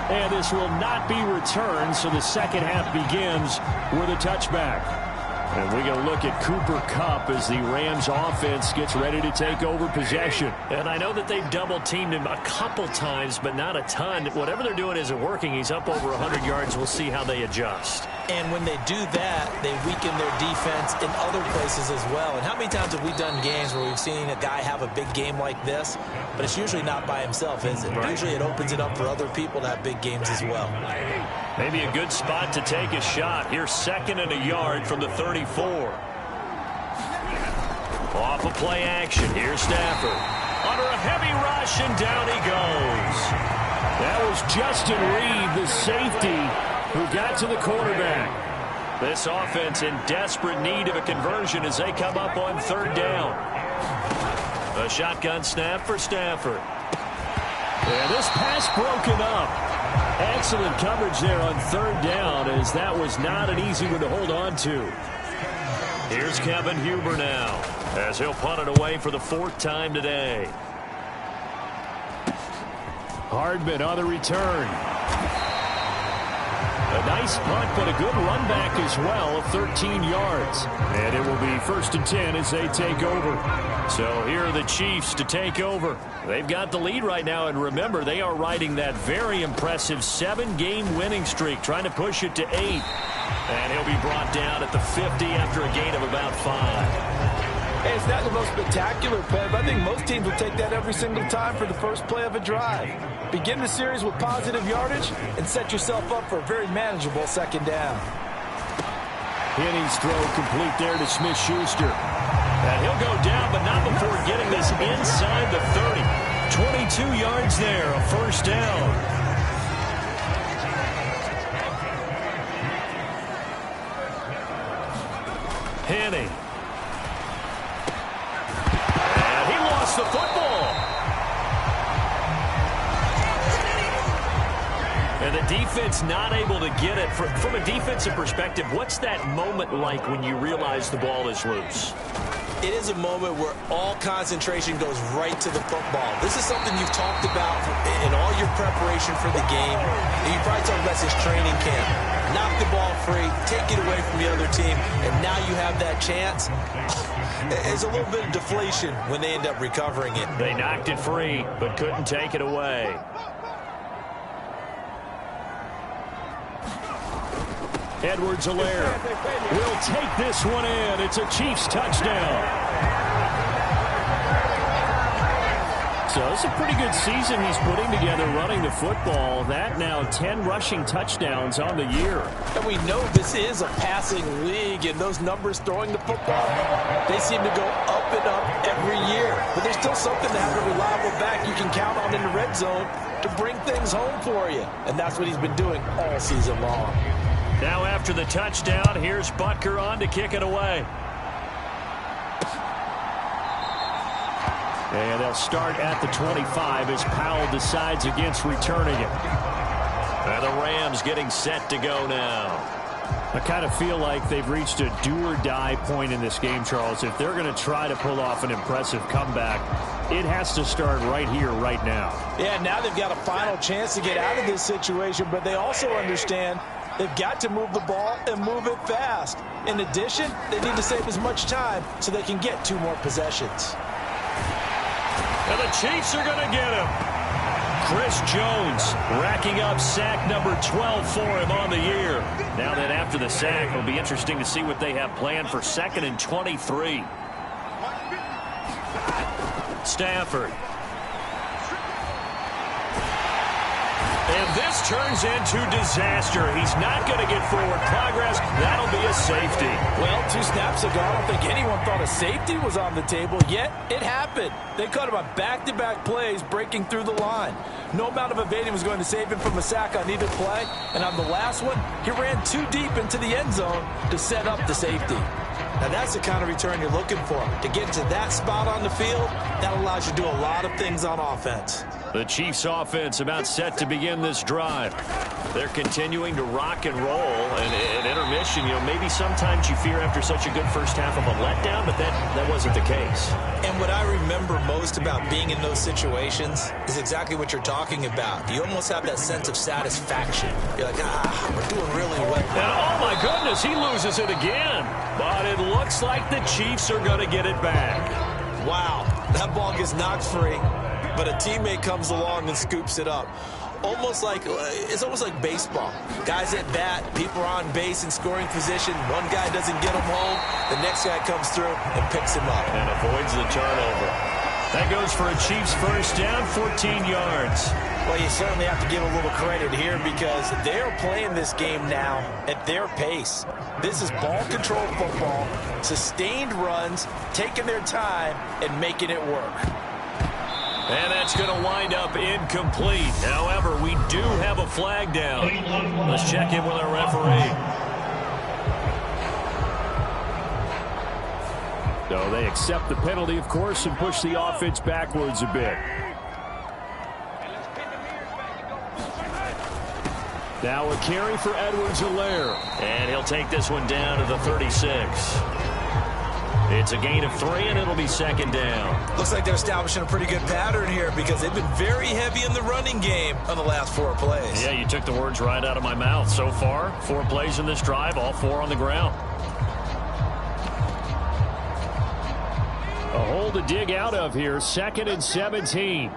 And this will not be returned, so the second half begins with a touchback. And we're going to look at Cooper Kupp as the Rams offense gets ready to take over possession. And I know that they've double-teamed him a couple times, but not a ton. Whatever they're doing isn't working. He's up over 100 yards. We'll see how they adjust. And when they do that, they weaken their defense in other places as well. And how many times have we done games where we've seen a guy have a big game like this, but it's usually not by himself, is it? Right. Usually it opens it up for other people to have big games as well. Maybe a good spot to take a shot. Here's 2nd and a yard from the 34. Off of play action. Here's Stafford. Under a heavy rush, and down he goes. That was Justin Reed, the safety, who got to the quarterback. This offense in desperate need of a conversion as they come up on 3rd down. A shotgun snap for Stafford. And this pass broken up. Excellent coverage there on 3rd down, as that was not an easy one to hold on to. Here's Kevin Huber now, as he'll punt it away for the 4th time today. Hardman on the return. A nice punt, but a good run back as well of 13 yards. And it will be 1st and 10 as they take over. So here are the Chiefs to take over. They've got the lead right now, and remember, they are riding that very impressive 7-game winning streak, trying to push it to 8. And he'll be brought down at the 50 after a gain of about 5. Hey, it's not the most spectacular play, but I think most teams will take that every single time for the first play of a drive. Begin the series with positive yardage and set yourself up for a very manageable 2nd down. Henney's throw complete there to Smith-Schuster. And he'll go down, but not before getting this inside the 30. 2 yards there, a first down. Henny. And he lost the football. And the defense not able to get it. From a defensive perspective, what's that moment like when you realize the ball is loose? It is a moment where all concentration goes right to the football. This is something you've talked about in all your preparation for the game. And you probably talked about since training camp. Knock the ball free, take it away from the other team, and now you have that chance. There's a little bit of deflation when they end up recovering it. They knocked it free, but couldn't take it away. Edwards-Helaire will take this one in. It's a Chiefs touchdown. So it's a pretty good season he's putting together running the football. That now 10 rushing touchdowns on the year. And we know this is a passing league, and those numbers throwing the football, they seem to go up and up every year. But there's still something to have a reliable back you can count on in the red zone to bring things home for you. And that's what he's been doing all season long. Now after the touchdown, here's Butker on to kick it away. And they'll start at the 25 as Powell decides against returning it. And the Rams getting set to go now. I kind of feel like they've reached a do-or-die point in this game, Charles. If they're going to try to pull off an impressive comeback, it has to start right here, right now. Yeah, now they've got a final chance to get out of this situation, but they also understand they've got to move the ball and move it fast. In addition, they need to save as much time so they can get 2 more possessions. And the Chiefs are going to get him. Chris Jones racking up sack number 12 for him on the year. Now that after the sack, it'll be interesting to see what they have planned for 2nd and 23. Stafford. And this turns into disaster. He's not going to get forward progress. That'll be a safety. Well, 2 snaps ago, I don't think anyone thought a safety was on the table, yet it happened. They caught him on back-to-back plays breaking through the line. No amount of evading was going to save him from a sack on either play. And on the last one, he ran too deep into the end zone to set up the safety. Now that's the kind of return you're looking for. To get into that spot on the field, that allows you to do a lot of things on offense. The Chiefs offense about set to begin this drive. They're continuing to rock and roll. And at intermission, maybe sometimes you fear after such a good first half of a letdown, but that wasn't the case. And what I remember most about being in those situations is exactly what you're talking about. You almost have that sense of satisfaction. You're like, we're doing really well. And oh my goodness, he loses it again. But it looks like the Chiefs are going to get it back. Wow, that ball gets knocked free, but a teammate comes along and scoops it up. It's almost like baseball. Guys at bat, people are on base in scoring position. One guy doesn't get him home. The next guy comes through and picks him up. And avoids the turnover. That goes for a Chiefs first down, 14 yards. Well, you certainly have to give a little credit here because they're playing this game now at their pace. This is ball control football, sustained runs, taking their time, and making it work. And that's going to wind up incomplete. However, we do have a flag down. Let's check in with our referee. So they accept the penalty, of course, and push the offense backwards a bit. Now a carry for Edwards-Helaire. And he'll take this one down to the 36. It's a gain of 3, and it'll be 2nd down. Looks like they're establishing a pretty good pattern here because they've been very heavy in the running game on the last 4 plays. Yeah, you took the words right out of my mouth. So far, 4 plays in this drive, all 4 on the ground. A hole to dig out of here, 2nd and 17.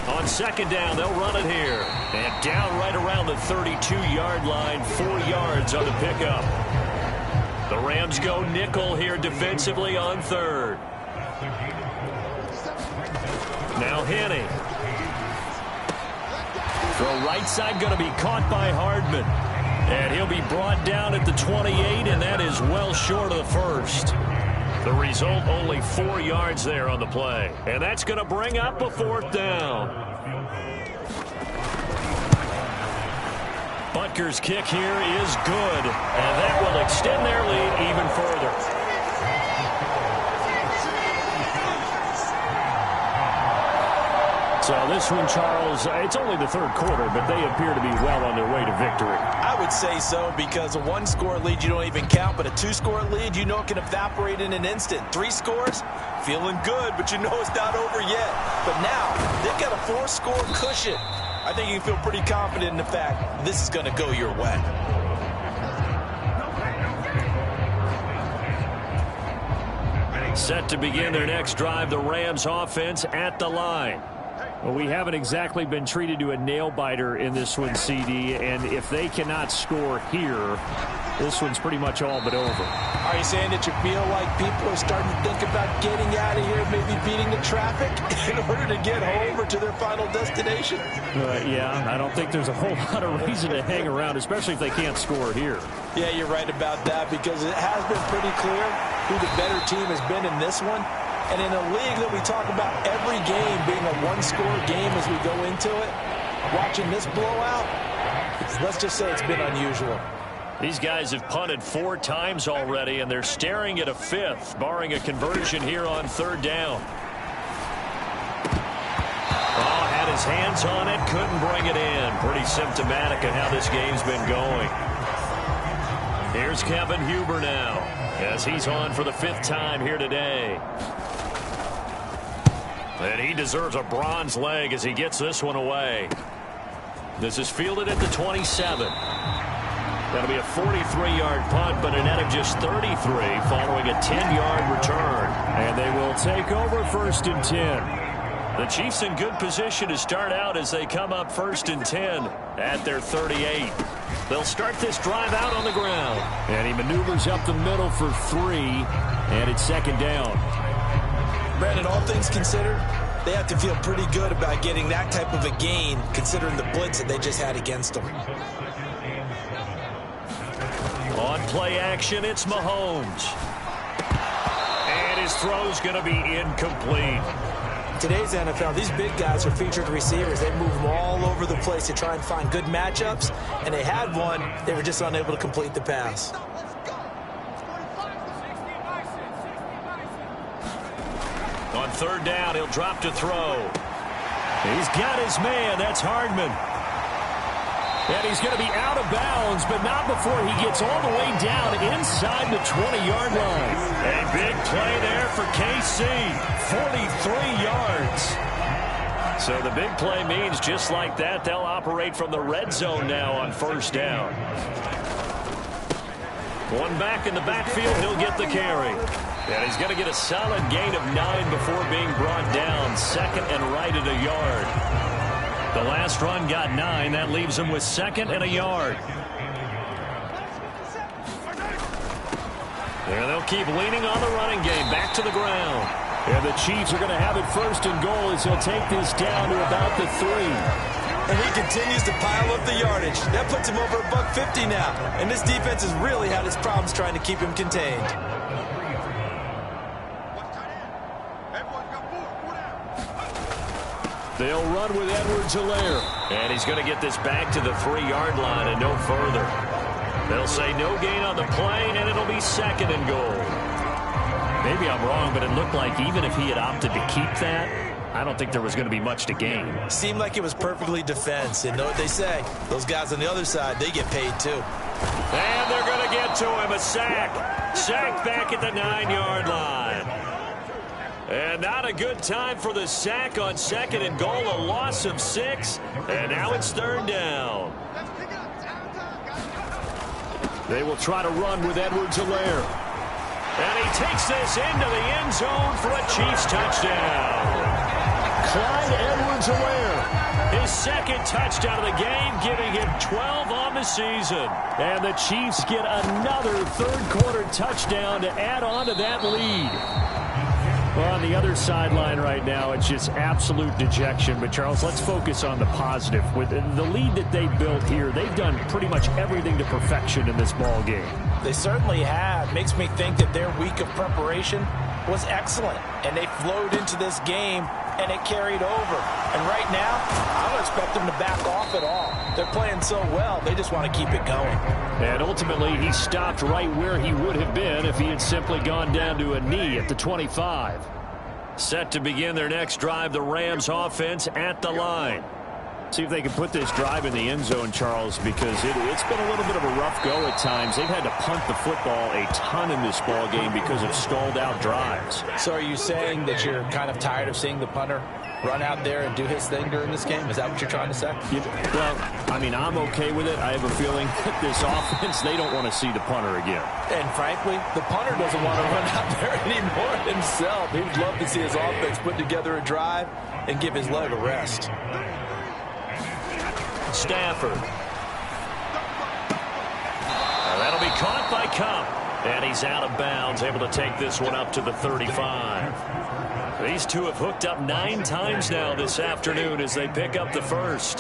On 2nd down, they'll run it here. And down right around the 32-yard line, 4 yards on the pickup. The Rams go nickel here defensively on 3rd. Now Henny. Throw right side going to be caught by Hardman. And he'll be brought down at the 28, and that is well short of the first. The result, only 4 yards there on the play. And that's going to bring up a 4th down. Butker's kick here is good. And that will extend their lead even further. So this one, Charles, it's only the 3rd quarter, but they appear to be well on their way to victory. I would say so, because a 1-score lead you don't even count, but a 2-score lead you know it can evaporate in an instant. 3 scores, feeling good, but you know it's not over yet. But now, they've got a 4-score cushion. I think you can feel pretty confident in the fact this is going to go your way. Set to begin their next drive, the Rams offense at the line. Well, we haven't exactly been treated to a nail-biter in this one, CD, and if they cannot score here, this one's pretty much all but over. Are you saying that you feel like people are starting to think about getting out of here, maybe beating the traffic in order to get home or to their final destination? Yeah, I don't think there's a whole lot of reason to hang around, especially if they can't score here. Yeah, you're right about that, because it has been pretty clear who the better team has been in this one. And in a league that we talk about every game being a 1-score game as we go into it, watching this blowout, let's just say it's been unusual. These guys have punted 4 times already, and they're staring at a 5th, barring a conversion here on 3rd down. Oh, had his hands on it, couldn't bring it in. Pretty symptomatic of how this game's been going. Here's Kevin Huber now, as he's on for the 5th time here today. And he deserves a bronze leg as he gets this one away. This is fielded at the 27. That'll be a 43-yard punt, but a net of just 33 following a 10-yard return. And they will take over 1st and 10. The Chiefs in good position to start out as they come up 1st and 10 at their 38. They'll start this drive out on the ground. And he maneuvers up the middle for 3, and it's 2nd down. Brandon, all things considered, they have to feel pretty good about getting that type of a gain, considering the blitz that they just had against them. On play action, it's Mahomes. And his throw's going to be incomplete. Today's NFL, these big guys are featured receivers. They move them all over the place to try and find good matchups, and they had one. They were just unable to complete the pass. On 3rd down, he'll drop to throw. He's got his man. That's Hardman. And he's going to be out of bounds, but not before he gets all the way down inside the 20-yard line. A big play there for KC. 43 yards. So the big play means just like that, they'll operate from the red zone now on 1st down. One back in the backfield, he'll get the carry. And he's going to get a solid gain of 9 before being brought down. 2nd and right at a yard. The last run got 9. That leaves him with 2nd and a yard. There they'll keep leaning on the running game. Back to the ground. And the Chiefs are going to have it 1st and goal as he'll take this down to about the 3. And he continues to pile up the yardage. That puts him over $150 now. And this defense has really had its problems trying to keep him contained. They'll run with Edwards-Helaire. And he's going to get this back to the 3-yard line and no further. They'll say no gain on the play, and it'll be 2nd and goal. Maybe I'm wrong, but it looked like even if he had opted to keep that, I don't think there was going to be much to gain. Seemed like it was perfectly defense. And know what they say? Those guys on the other side, they get paid too. And they're going to get to him. A sack. Sack back at the 9-yard line. And not a good time for the sack on 2nd and goal. A loss of 6. And now it's 3rd down. They will try to run with Edwards-Helaire. And he takes this into the end zone for a Chiefs touchdown. Clyde Edwards-Helaire, his 2nd touchdown of the game, giving him 12 on the season. And the Chiefs get another 3rd quarter touchdown to add on to that lead. Well, on the other sideline right now, it's just absolute dejection. But, Charles, let's focus on the positive. With the lead that they built here, they've done pretty much everything to perfection in this ball game. They certainly have. Makes me think that their week of preparation was excellent, and they flowed into this game, and it carried over. And right now, I don't expect them to back off at all. They're playing so well, they just want to keep it going. And ultimately, he stopped right where he would have been if he had simply gone down to a knee at the 25. Set to begin their next drive, the Rams offense at the line. See if they can put this drive in the end zone, Charles, because it's been a little bit of a rough go at times. They've had to punt the football a ton in this ball game because of stalled out drives. So are you saying that you're kind of tired of seeing the punter run out there and do his thing during this game? Is that what you're trying to say? Well, I mean, I'm okay with it. I have a feeling that this offense, they don't want to see the punter again. And frankly, the punter doesn't want to run out there anymore himself. He would love to see his offense put together a drive and give his leg a rest. Stafford. That'll be caught by Cup. And he's out of bounds, able to take this one up to the 35. These two have hooked up 9 times now this afternoon as they pick up the first.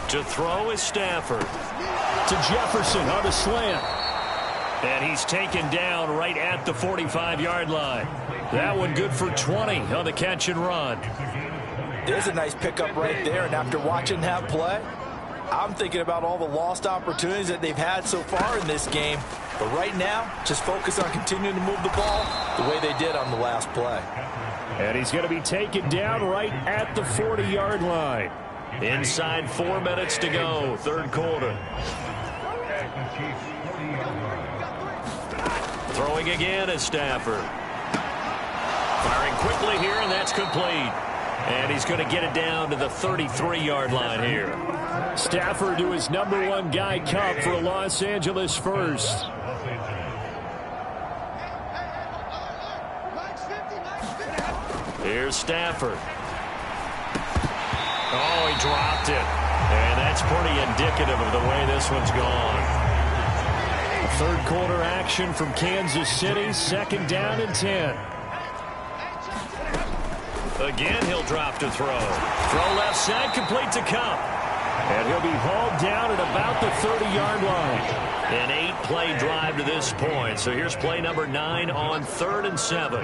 To throw is Stafford. To Jefferson on the slant. And he's taken down right at the 45-yard line. That one good for 20 on the catch and run. There's a nice pickup right there, and after watching that play, I'm thinking about all the lost opportunities that they've had so far in this game. But right now, just focus on continuing to move the ball the way they did on the last play. And he's going to be taken down right at the 40-yard line. Inside 4 minutes to go, third quarter. Throwing again is Stafford. Firing quickly here, and that's complete. And he's going to get it down to the 33-yard line here. Stafford to his #1 guy, Cup, for a Los Angeles first. Here's Stafford. Oh, he dropped it. And that's pretty indicative of the way this one's gone. Third quarter action from Kansas City, second down and 10. Again, he'll drop to throw. Throw left side, complete to Cup. And he'll be hauled down at about the 30-yard line. An 8-play drive to this point. So here's play number 9 on 3rd and 7.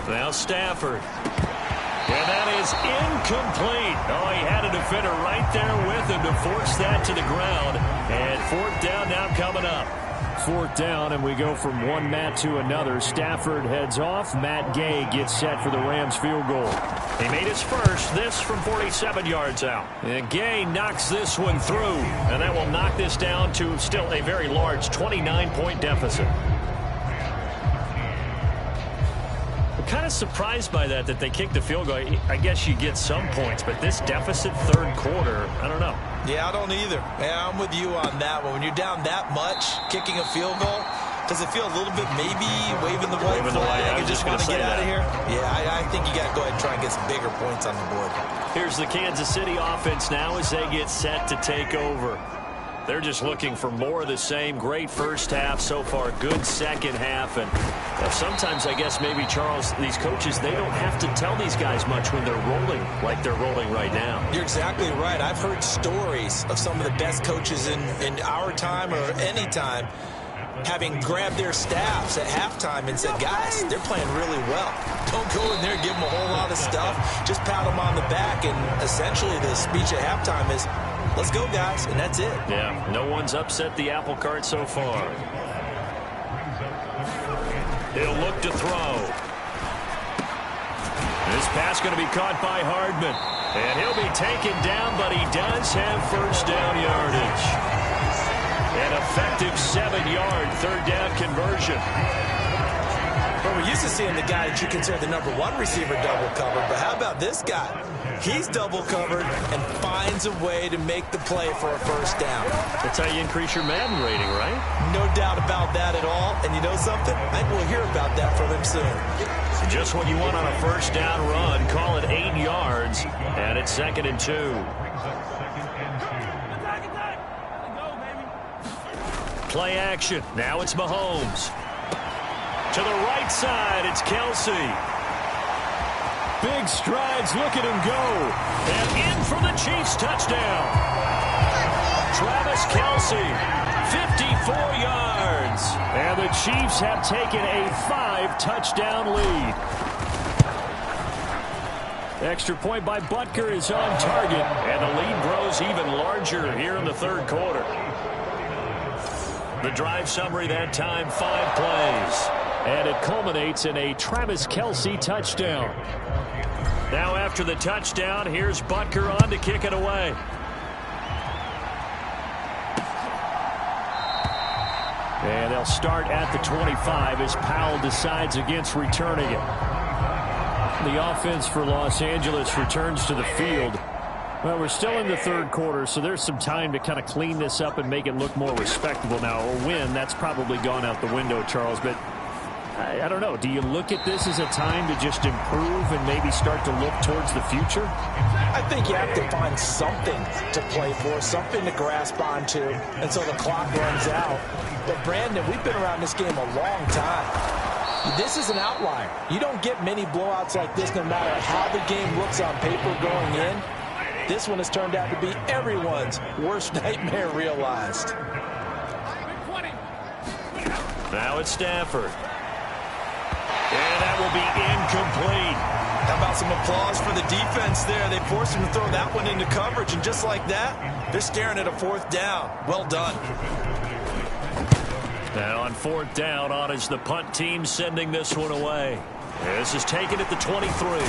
Now Stafford. And that is incomplete. Oh, he had a defender right there with him to force that to the ground. And 4th down now coming up. 4th down, and we go from one mat to another. Stafford heads off. Matt Gay gets set for the Rams field goal. He made his first, this from 47 yards out. And Gay knocks this one through, and that will knock this down to still a very large 29-point deficit. I'm kind of surprised by that they kicked the field goal. I guess you get some points, but this deficit third quarter, I don't know. Yeah, I don't either. Yeah, I'm with you on that one. When you're down that much, kicking a field goal, does it feel a little bit maybe waving the white flag and just want to get out of here? Yeah, I think you got to go ahead and try and get some bigger points on the board. Here's the Kansas City offense now as they get set to take over. They're just looking for more of the same. Great first half so far. Good second half. And sometimes, I guess, maybe, Charles, these coaches, they don't have to tell these guys much when they're rolling like they're rolling right now. You're exactly right. I've heard stories of some of the best coaches in our time or any time having grabbed their staffs at halftime and said, guys, they're playing really well. Don't go in there and give them a whole lot of stuff. Just pat them on the back. And essentially the speech at halftime is, let's go, guys, and that's it. Yeah, no one's upset the apple cart so far. He'll look to throw. This pass going to be caught by Hardman. And he'll be taken down, but he does have first down yardage. An effective 7-yard third down conversion. Well, we're used to seeing the guy that you consider the #1 receiver double covered, but how about this guy? He's double covered and finds a way to make the play for a first down. That's how you increase your Madden rating, right? No doubt about that at all. And you know something? I think we'll hear about that from him soon. So just what you want on a first down run. Call it 8 yards, and it's 2nd and 2. Play action. Now it's Mahomes. To the right side, it's Kelsey. big strides. Look at him go. And in for the Chiefs touchdown. Travis Kelce, 54 yards. And the Chiefs have taken a 5-touchdown lead. Extra point by Butker is on target. And the lead grows even larger here in the third quarter. The drive summary that time, 5 plays. And it culminates in a Travis Kelce touchdown. Now after the touchdown, here's Butker on to kick it away. And they'll start at the 25 as Powell decides against returning it. The offense for Los Angeles returns to the field. Well, we're still in the third quarter, so there's some time to kind of clean this up and make it look more respectable now. A win, that's probably gone out the window, Charles, but I don't know. Do you look at this as a time to just improve and maybe start to look towards the future? I think you have to find something to play for, something to grasp onto until the clock runs out. But, Brandon, we've been around this game a long time. This is an outlier. You don't get many blowouts like this no matter how the game looks on paper going in. This one has turned out to be everyone's worst nightmare realized. Now it's Stafford. And that will be incomplete. How about some applause for the defense there? They forced him to throw that one into coverage, and just like that, they're staring at a 4th down. Well done. Now on 4th down, on is the punt team sending this one away. This is taken at the 23.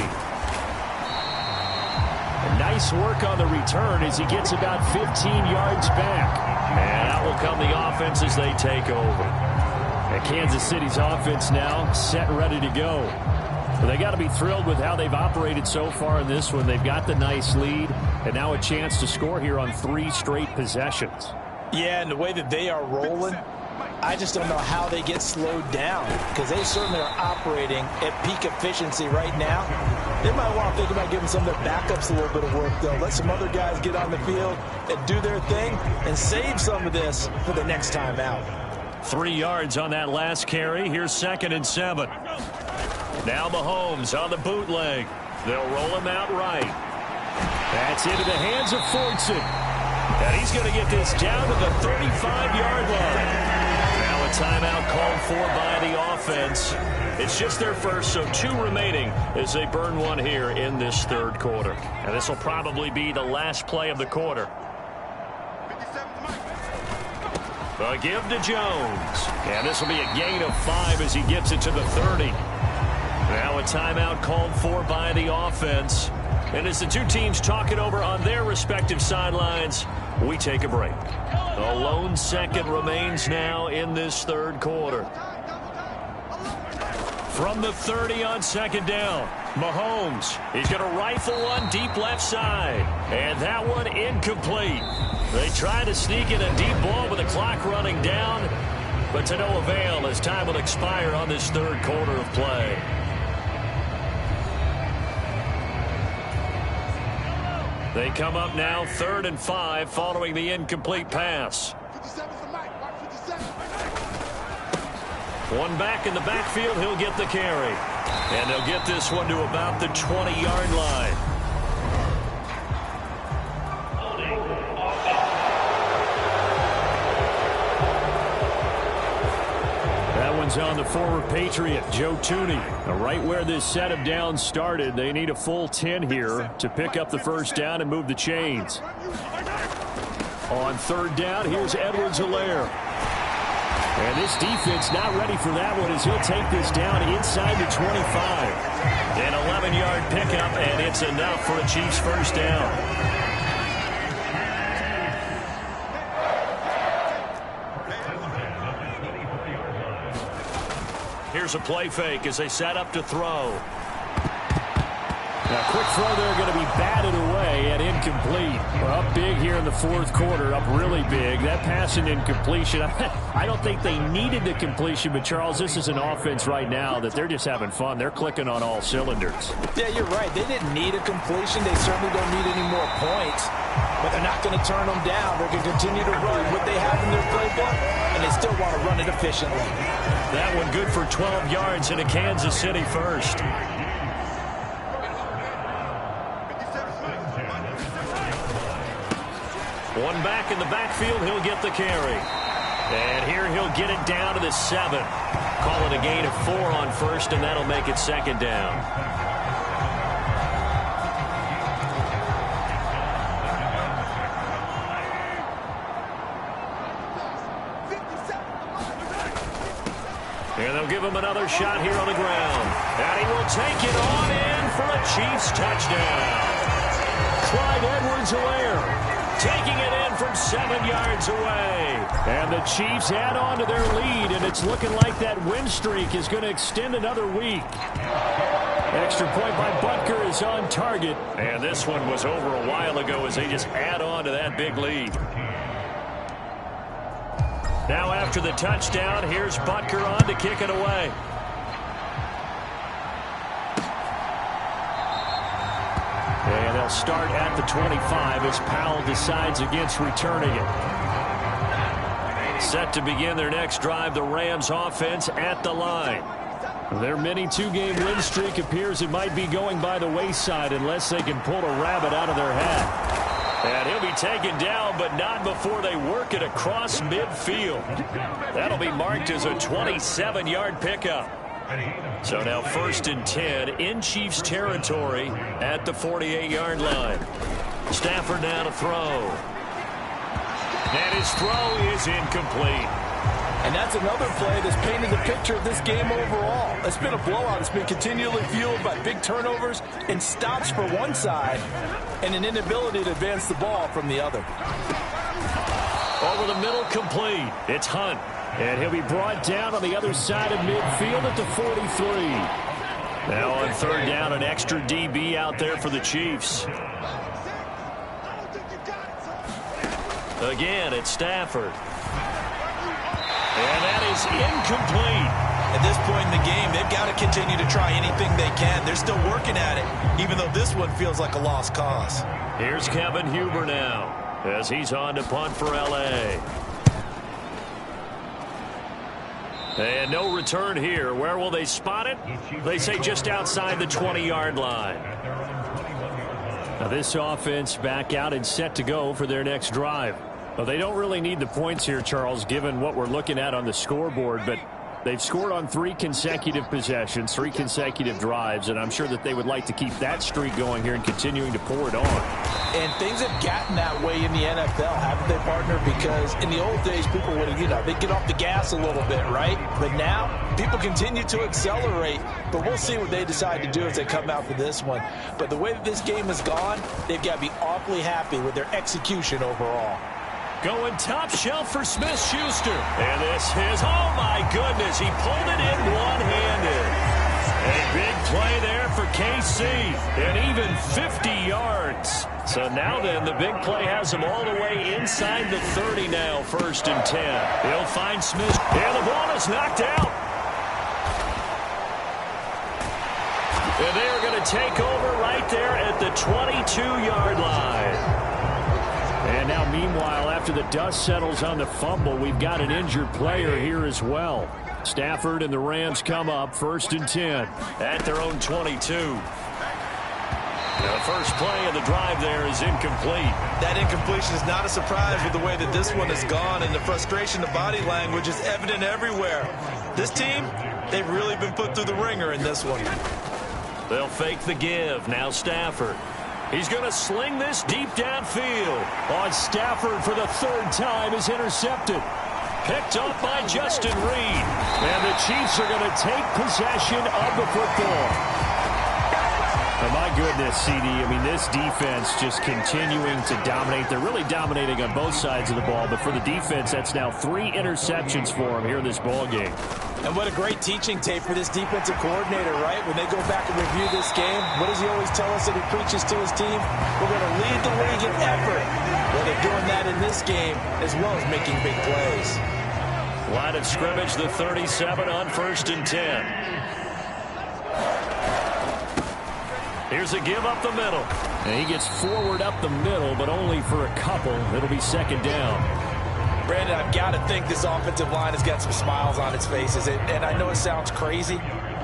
Nice work on the return as he gets about 15 yards back. And out will come the offense as they take over. And Kansas City's offense now set and ready to go. But they got to be thrilled with how they've operated so far in this one. They've got the nice lead, and now a chance to score here on 3 straight possessions. Yeah, and the way that they are rolling, I just don't know how they get slowed down, because they certainly are operating at peak efficiency right now. They might want to think about giving some of their backups a little bit of work, though. Let some other guys get on the field and do their thing and save some of this for the next time out. 3 yards on that last carry. Here's 2nd and 7. Now Mahomes on the bootleg. They'll roll him out right. That's into the hands of Fortson. And he's going to get this down to the 35-yard line. Now a timeout called for by the offense. It's just their first, so 2 remaining as they burn one here in this third quarter. And this will probably be the last play of the quarter. The give to Jones. And this will be a gain of 5 as he gets it to the 30. Now a timeout called for by the offense. And as the two teams talk it over on their respective sidelines, we take a break. A lone second remains now in this third quarter. From the 30 on 2nd down, Mahomes. He's going to rifle one deep left side. And that one incomplete. They try to sneak in a deep ball with the clock running down, but to no avail as time will expire on this third quarter of play. They come up now 3rd and 5 following the incomplete pass. One back in the backfield, he'll get the carry. And they'll get this one to about the 20-yard line. That one's on the former Patriot, Joe Tooney. Right where this set of downs started, they need a full 10 here to pick up the first down and move the chains. On 3rd down, here's Edwards-Helaire. And this defense not ready for that one as he'll take this down inside the 25. An 11-yard pickup, and it's enough for a Chiefs first down. Here's a play fake as they set up to throw. Now, quick throw there, going to be batted away and incomplete. Well, up big here in the 4th quarter, up really big. That pass and incompletion, I don't think they needed the completion, but, Charles, this is an offense right now that they're just having fun. They're clicking on all cylinders. Yeah, you're right. They didn't need a completion. They certainly don't need any more points, but they're not going to turn them down. They're going to continue to run what they have in their playbook, and they still want to run it efficiently. That one good for 12 yards in a Kansas City first. One back in the backfield, he'll get the carry. And here he'll get it down to the 7. Call it a gain of 4 on first, and that'll make it second down. And they'll give him another shot here on the ground. And he will take it on in for a Chiefs touchdown. Clyde Edwards-Helaire taking it in from 7 yards away. And the Chiefs add on to their lead, and it's looking like that win streak is going to extend another week. Extra point by Butker is on target. And this one was over a while ago as they just add on to that big lead. Now after the touchdown, here's Butker on to kick it away. And they'll start at the 25 as Powell decides against returning it. Set to begin their next drive, the Rams offense at the line. Their mini 2-game win streak appears it might be going by the wayside unless they can pull a rabbit out of their hat. And he'll be taken down, but not before they work it across midfield. That'll be marked as a 27-yard pickup. So now 1st and 10 in Chiefs territory at the 48-yard line. Stafford now to throw. And his throw is incomplete. And that's another play that's painted the picture of this game overall. It's been a blowout. It's been continually fueled by big turnovers and stops for one side and an inability to advance the ball from the other. Over the middle, complete. It's Hunt. And he'll be brought down on the other side of midfield at the 43. Now on 3rd down, an extra DB out there for the Chiefs. Again, it's Stafford. And that is incomplete. At this point in the game, they've got to continue to try anything they can. They're still working at it, even though this one feels like a lost cause. Here's Kevin Huber now as he's on to punt for L.A. And no return here. Where will they spot it? They say just outside the 20-yard line. Now this offense back out and set to go for their next drive. Well, they don't really need the points here, Charles, given what we're looking at on the scoreboard, but they've scored on 3 consecutive possessions, 3 consecutive drives, and I'm sure that they would like to keep that streak going here and continuing to pour it on. And things have gotten that way in the NFL, haven't they, partner? Because in the old days, people would have, they'd get off the gas a little bit, right? But now, people continue to accelerate, but we'll see what they decide to do as they come out for this one. But the way that this game has gone, they've got to be awfully happy with their execution overall. Going top shelf for Smith-Schuster. And this is, oh my goodness, he pulled it in one-handed. A big play there for KC, and even 50 yards. So now then, the big play has him all the way inside the 30 now, 1st and 10. He'll find Smith, and the ball is knocked out. And they are going to take over right there at the 22-yard line. And now, meanwhile, after the dust settles on the fumble, we've got an injured player here as well. Stafford and the Rams come up 1st and 10 at their own 22. The first play of the drive there is incomplete. That incompletion is not a surprise with the way that this one has gone, and the frustration of body language is evident everywhere. This team, they've really been put through the ringer in this one. They'll fake the give. Now Stafford. He's going to sling this deep downfield. On Stafford for the 3rd time is intercepted. Picked up by Justin Reed. And the Chiefs are going to take possession of the football. Oh, my goodness, CD. I mean, this defense just continuing to dominate. They're really dominating on both sides of the ball. But for the defense, that's now 3 interceptions for them here in this ball game. And what a great teaching tape for this defensive coordinator, right? When they go back and review this game, what does he always tell us that he preaches to his team? We're going to lead the league in effort. Well, they're doing that in this game as well as making big plays. Line of scrimmage, the 37 on 1st and 10. Here's a give up the middle. And he gets forward up the middle, but only for a couple. It'll be 2nd down. Brandon, I've got to think this offensive line has got some smiles on its faces. And I know it sounds crazy,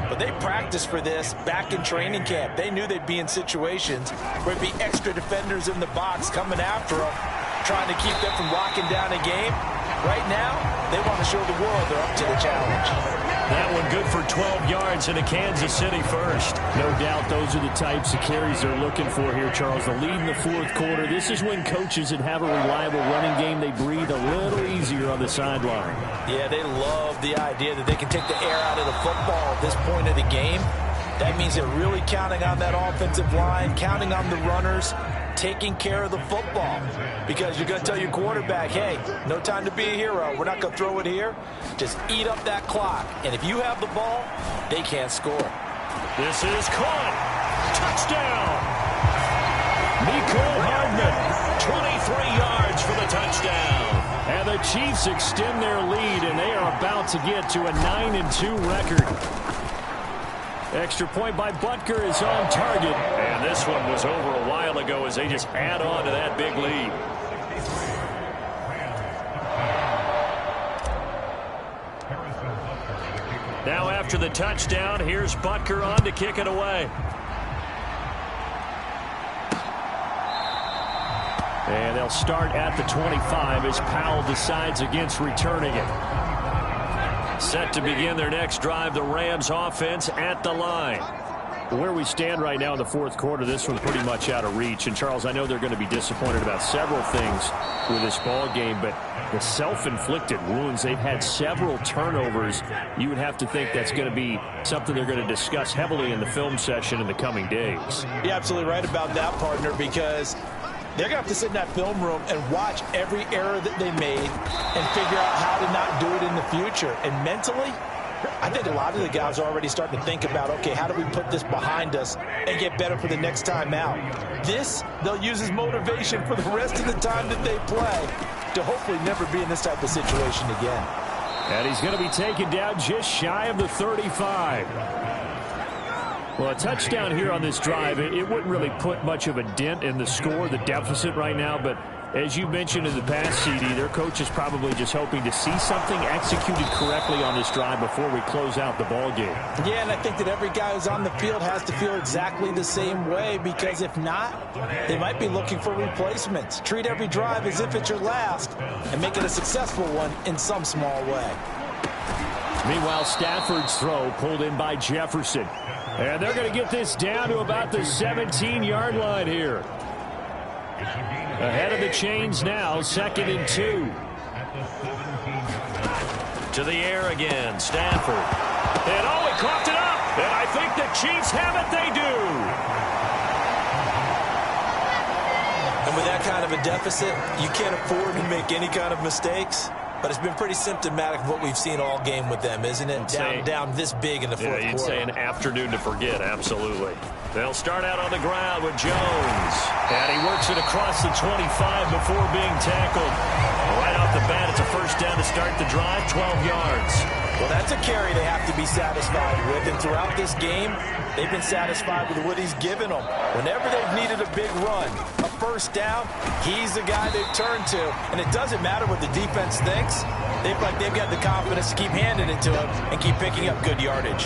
but they practiced for this back in training camp. They knew they'd be in situations where there'd be extra defenders in the box coming after them. trying to keep them from locking down a game. Right now, they want to show the world they're up to the challenge. That one good for 12 yards and a Kansas City first. No doubt those are the types of carries they're looking for here, Charles. The lead in the fourth quarter. This is when coaches that have a reliable running game, they breathe a little easier on the sideline. Yeah, they love the idea that they can take the air out of the football at this point of the game. That means they're really counting on that offensive line, counting on the runners, taking care of the football. Because you're going to tell your quarterback, hey, no time to be a hero. We're not going to throw it here. Just eat up that clock. And if you have the ball, they can't score. This is caught. Touchdown. Miko Hardman, 23 yards for the touchdown. And the Chiefs extend their lead, and they are about to get to a 9-2 record. Extra point by Butker is on target. And this one was over a while ago as they just add on to that big lead. Now after the touchdown, here's Butker on to kick it away. And they'll start at the 25 as Powell decides against returning it. Set to begin their next drive, the Rams offense at the line. Where we stand right now in the fourth quarter, this one pretty much out of reach. And, Charles, I know they're going to be disappointed about several things with this ball game, but the self-inflicted wounds, they've had several turnovers. You would have to think that's going to be something they're going to discuss heavily in the film session in the coming days. You're absolutely right about that, partner, because they're going to have to sit in that film room and watch every error that they made and figure out how to not do it in the future. And mentally, I think a lot of the guys are already starting to think about, okay, how do we put this behind us and get better for the next time out? This, they'll use as motivation for the rest of the time that they play to hopefully never be in this type of situation again. And he's going to be taken down just shy of the 35. Well, a touchdown here on this drive, it wouldn't really put much of a dent in the score, the deficit right now. But as you mentioned in the past, CD, their coach is probably just hoping to see something executed correctly on this drive before we close out the ball game. Yeah, and I think that every guy who's on the field has to feel exactly the same way, because if not, they might be looking for replacements. Treat every drive as if it's your last and make it a successful one in some small way. Meanwhile, Stafford's throw pulled in by Jefferson. And they're going to get this down to about the 17-yard line here. Ahead of the chains now, 2nd and 2. To the air again, Stafford. And he coughed it up. And I think the Chiefs have it. They do. And with that kind of a deficit, you can't afford to make any kind of mistakes. But it's been pretty symptomatic of what we've seen all game with them, isn't it? Down this big in the fourth quarter. You'd say an afternoon to forget, absolutely. They'll start out on the ground with Jones. And he works it across the 25 before being tackled. Right off the bat, it's a first down to start the drive, 12 yards. Well, that's a carry they have to be satisfied with. And throughout this game, they've been satisfied with what he's given them. Whenever they've needed a big run, a first down, he's the guy they've turned to. And it doesn't matter what the defense thinks. They've got the confidence to keep handing it to him and keep picking up good yardage.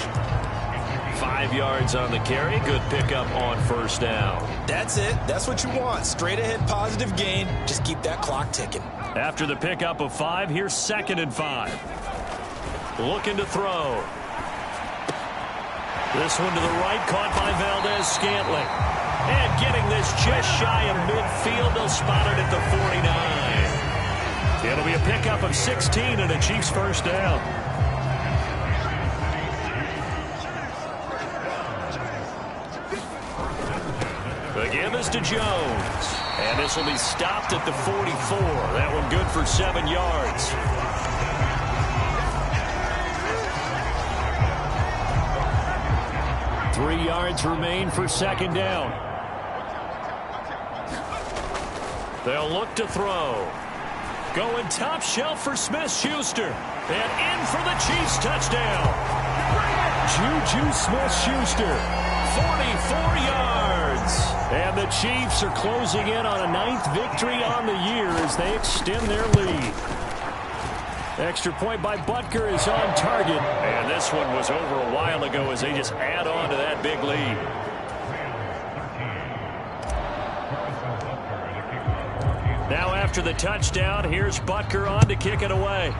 5 yards on the carry. Good pickup on first down. That's it. That's what you want. Straight ahead, positive gain. Just keep that clock ticking. After the pickup of 5, here's 2nd and 5. Looking to throw. This one to the right, caught by Valdez-Scantling. And getting this just shy of midfield, they'll spot it at the 49. It'll be a pickup of 16 and a Chiefs first down. The give is to Jones. And this will be stopped at the 44. That one good for 7 yards. Three yards remain for 2nd down. They'll look to throw. Going top shelf for Smith-Schuster. And in for the Chiefs touchdown. Juju Smith-Schuster. 44 yards. And the Chiefs are closing in on a 9th victory on the year as they extend their lead. Extra point by Butker is on target. And this one was over a while ago as they just add on to that big lead. Now after after the touchdown. Here's Butker on to kick it away.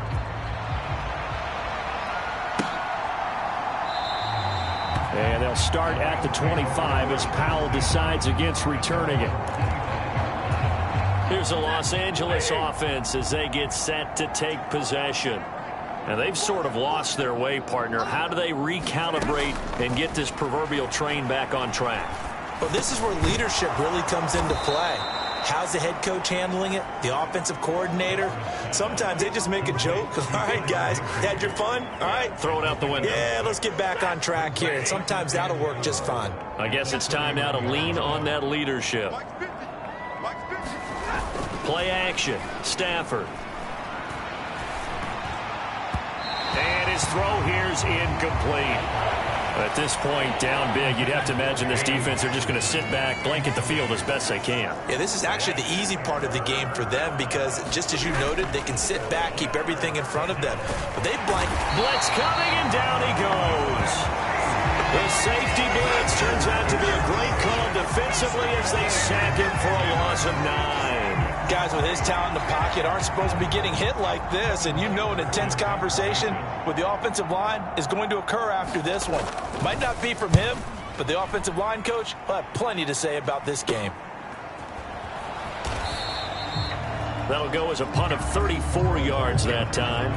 And they'll start at the 25 as Powell decides against returning it. Here's the Los Angeles offense as they get set to take possession. And they've sort of lost their way, partner. How do they recalibrate and get this proverbial train back on track? Well, this is where leadership really comes into play. How's the head coach handling it? The offensive coordinator? Sometimes they just make a joke. All right, guys, had your fun? All right. Throw it out the window. Yeah, let's get back on track here. And sometimes that'll work just fine. I guess it's time now to lean on that leadership. Play action. Stafford. And his throw here's incomplete. At this point, down big, you'd have to imagine this defense are just going to sit back, blanket the field as best they can. Yeah, this is actually the easy part of the game for them because, just as you noted, they can sit back, keep everything in front of them. But they blitz coming, and down he goes. The safety blitz turns out to be a great call defensively as they sack him for a loss of 9. Guys with his talent in the pocket aren't supposed to be getting hit like this, and you know an intense conversation with the offensive line is going to occur after this one. Might not be from him, but the offensive line coach will have plenty to say about this game. That'll go as a punt of 34 yards that time.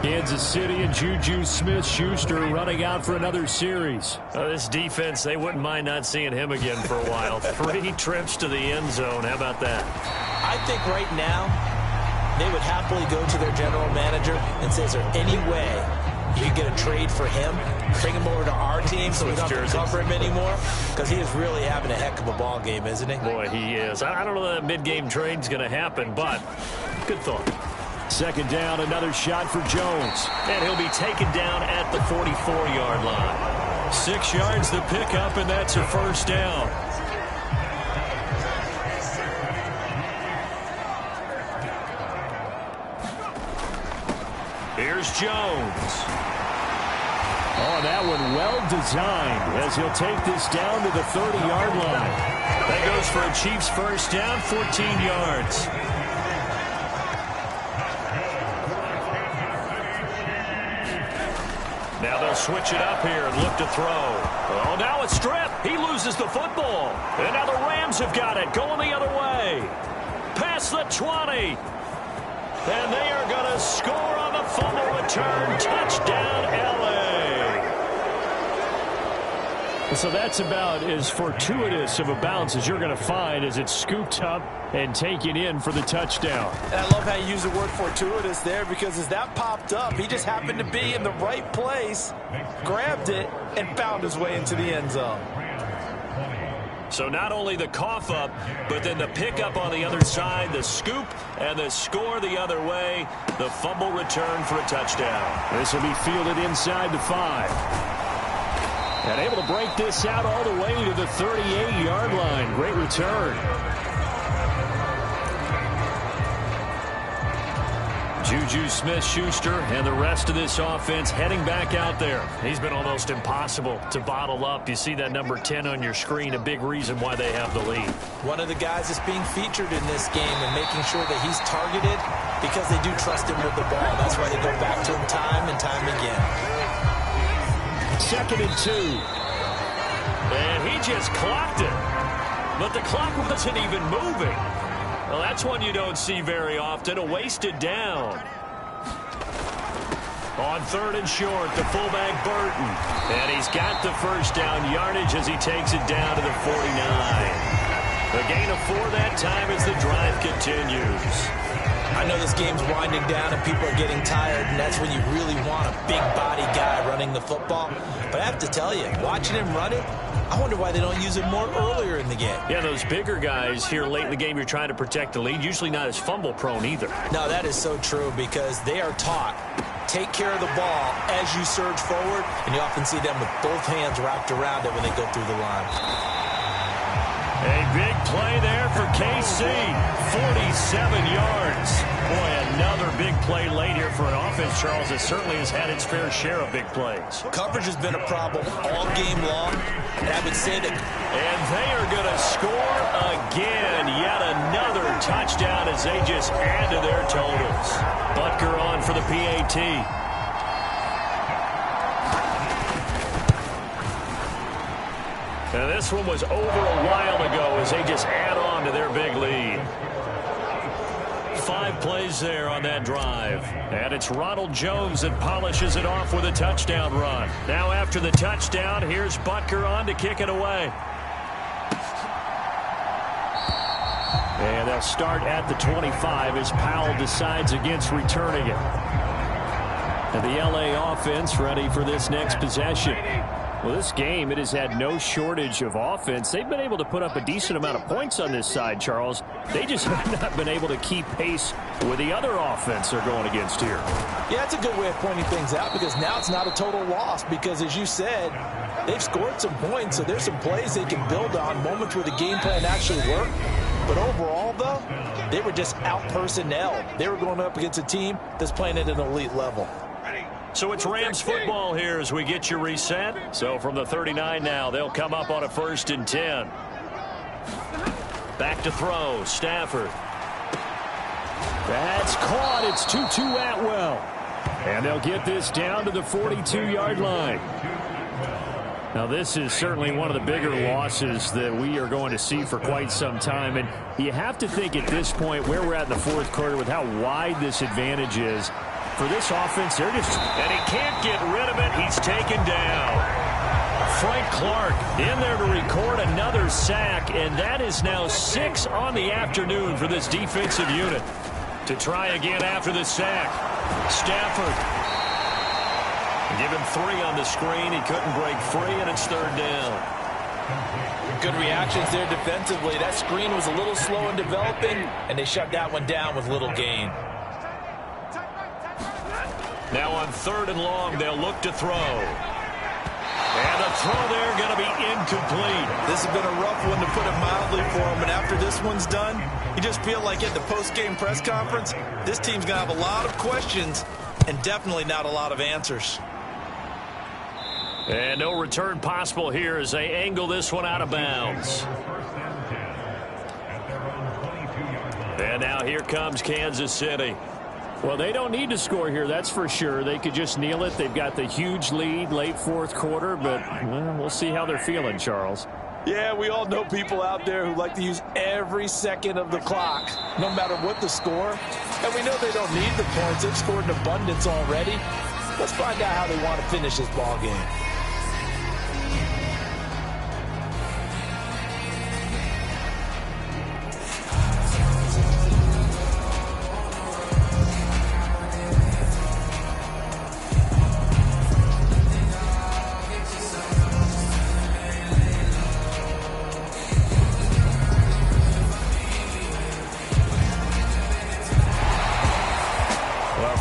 Kansas City and Juju Smith-Schuster running out for another series. This defense, they wouldn't mind not seeing him again for a while. 3 trips to the end zone. How about that? I think right now they would happily go to their general manager and say, is there any way you can get a trade for him? Bring him over to our team so we don't have to cover him anymore? Because he is really having a heck of a ball game, isn't he? Boy, he is. I don't know that mid-game trade's going to happen, but good thought. Second down, another shot for Jones. And he'll be taken down at the 44-yard line. 6 yards the pickup, and that's a first down. Here's Jones. Oh, that one well designed as he'll take this down to the 30-yard line. That goes for a Chiefs first down, 14 yards. Now they'll switch it up here and look to throw. Oh, now it's stripped. He loses the football. And now the Rams have got it, going the other way. Past the 20. And they are going to score on the fumble return. Touchdown, L.A. So that's about as fortuitous of a bounce as you're going to find as it's scooped up and taken in for the touchdown. And I love how you use the word fortuitous there because as that popped up, he just happened to be in the right place, grabbed it, and found his way into the end zone. So not only the cough up, but then the pickup on the other side, the scoop, and the score the other way, the fumble return for a touchdown. This will be fielded inside the 5. And able to break this out all the way to the 38-yard line. Great return. Juju Smith-Schuster and the rest of this offense heading back out there. He's been almost impossible to bottle up. You see that number 10 on your screen, a big reason why they have the lead. One of the guys that's being featured in this game and making sure that he's targeted because they do trust him with the ball. That's why they go back to him time and time again. 2nd and 2. And he just clocked it. But the clock wasn't even moving. Well, that's one you don't see very often. A wasted down. On 3rd and short, the fullback Burton. And he's got the first down yardage as he takes it down to the 49. A gain of 4 that time as the drive continues. I know this game's winding down and people are getting tired, and that's when you really want a big-body guy running the football. But I have to tell you, watching him run it, I wonder why they don't use it more earlier in the game. Yeah, those bigger guys here late in the game, you're trying to protect the lead, usually not as fumble-prone either. No, that is so true because they are taught, take care of the ball as you surge forward, and you often see them with both hands wrapped around it when they go through the line. A big play there for KC. 47 yards. Boy, another big play late here for an offense, Charles, that certainly has had its fair share of big plays. Coverage has been a problem all game long, and I would say that... And they are going to score again. Yet another touchdown as they just add to their totals. Butker on for the PAT. And this one was over a while ago as they just add on to their big lead. 5 plays there on that drive. And it's Ronald Jones that polishes it off with a touchdown run. Now after the touchdown, here's Butker on to kick it away. And they'll start at the 25 as Powell decides against returning it. And the LA offense ready for this next possession. Well, this game, it has had no shortage of offense. They've been able to put up a decent amount of points on this side, Charles. They just have not been able to keep pace with the other offense they're going against here. Yeah, that's a good way of pointing things out because now it's not a total loss because, as you said, they've scored some points, so there's some plays they can build on, moments where the game plan actually worked. But overall, though, they were just out-personnelled. They were going up against a team that's playing at an elite level. So it's Rams football here as we get you reset. So from the 39 now, they'll come up on a 1st and 10. Back to throw, Stafford. That's caught. It's Tutu Atwell. And they'll get this down to the 42-yard line. Now, this is certainly one of the bigger losses that we are going to see for quite some time. And you have to think at this point where we're at in the 4th quarter with how wide this advantage is. For this offense, they're just... And he can't get rid of it. He's taken down. Frank Clark in there to record another sack, and that is now 6 on the afternoon for this defensive unit. To try again after the sack. Stafford. Give him 3 on the screen. He couldn't break free, and it's 3rd down. Good reactions there defensively. That screen was a little slow in developing, and they shut that one down with little gain. Now on 3rd and long, they'll look to throw. And the throw there going to be incomplete. This has been a rough one, to put it mildly, for him. And after this one's done, you just feel like at the post-game press conference, this team's going to have a lot of questions and definitely not a lot of answers. And no return possible here as they angle this one out of bounds. And now here comes Kansas City. Well, they don't need to score here, that's for sure. They could just kneel it. They've got the huge lead late 4th quarter, but well, we'll see how they're feeling, Charles. Yeah, we all know people out there who like to use every second of the clock, no matter what the score. And we know they don't need the points. They've scored in abundance already. Let's find out how they want to finish this ball game.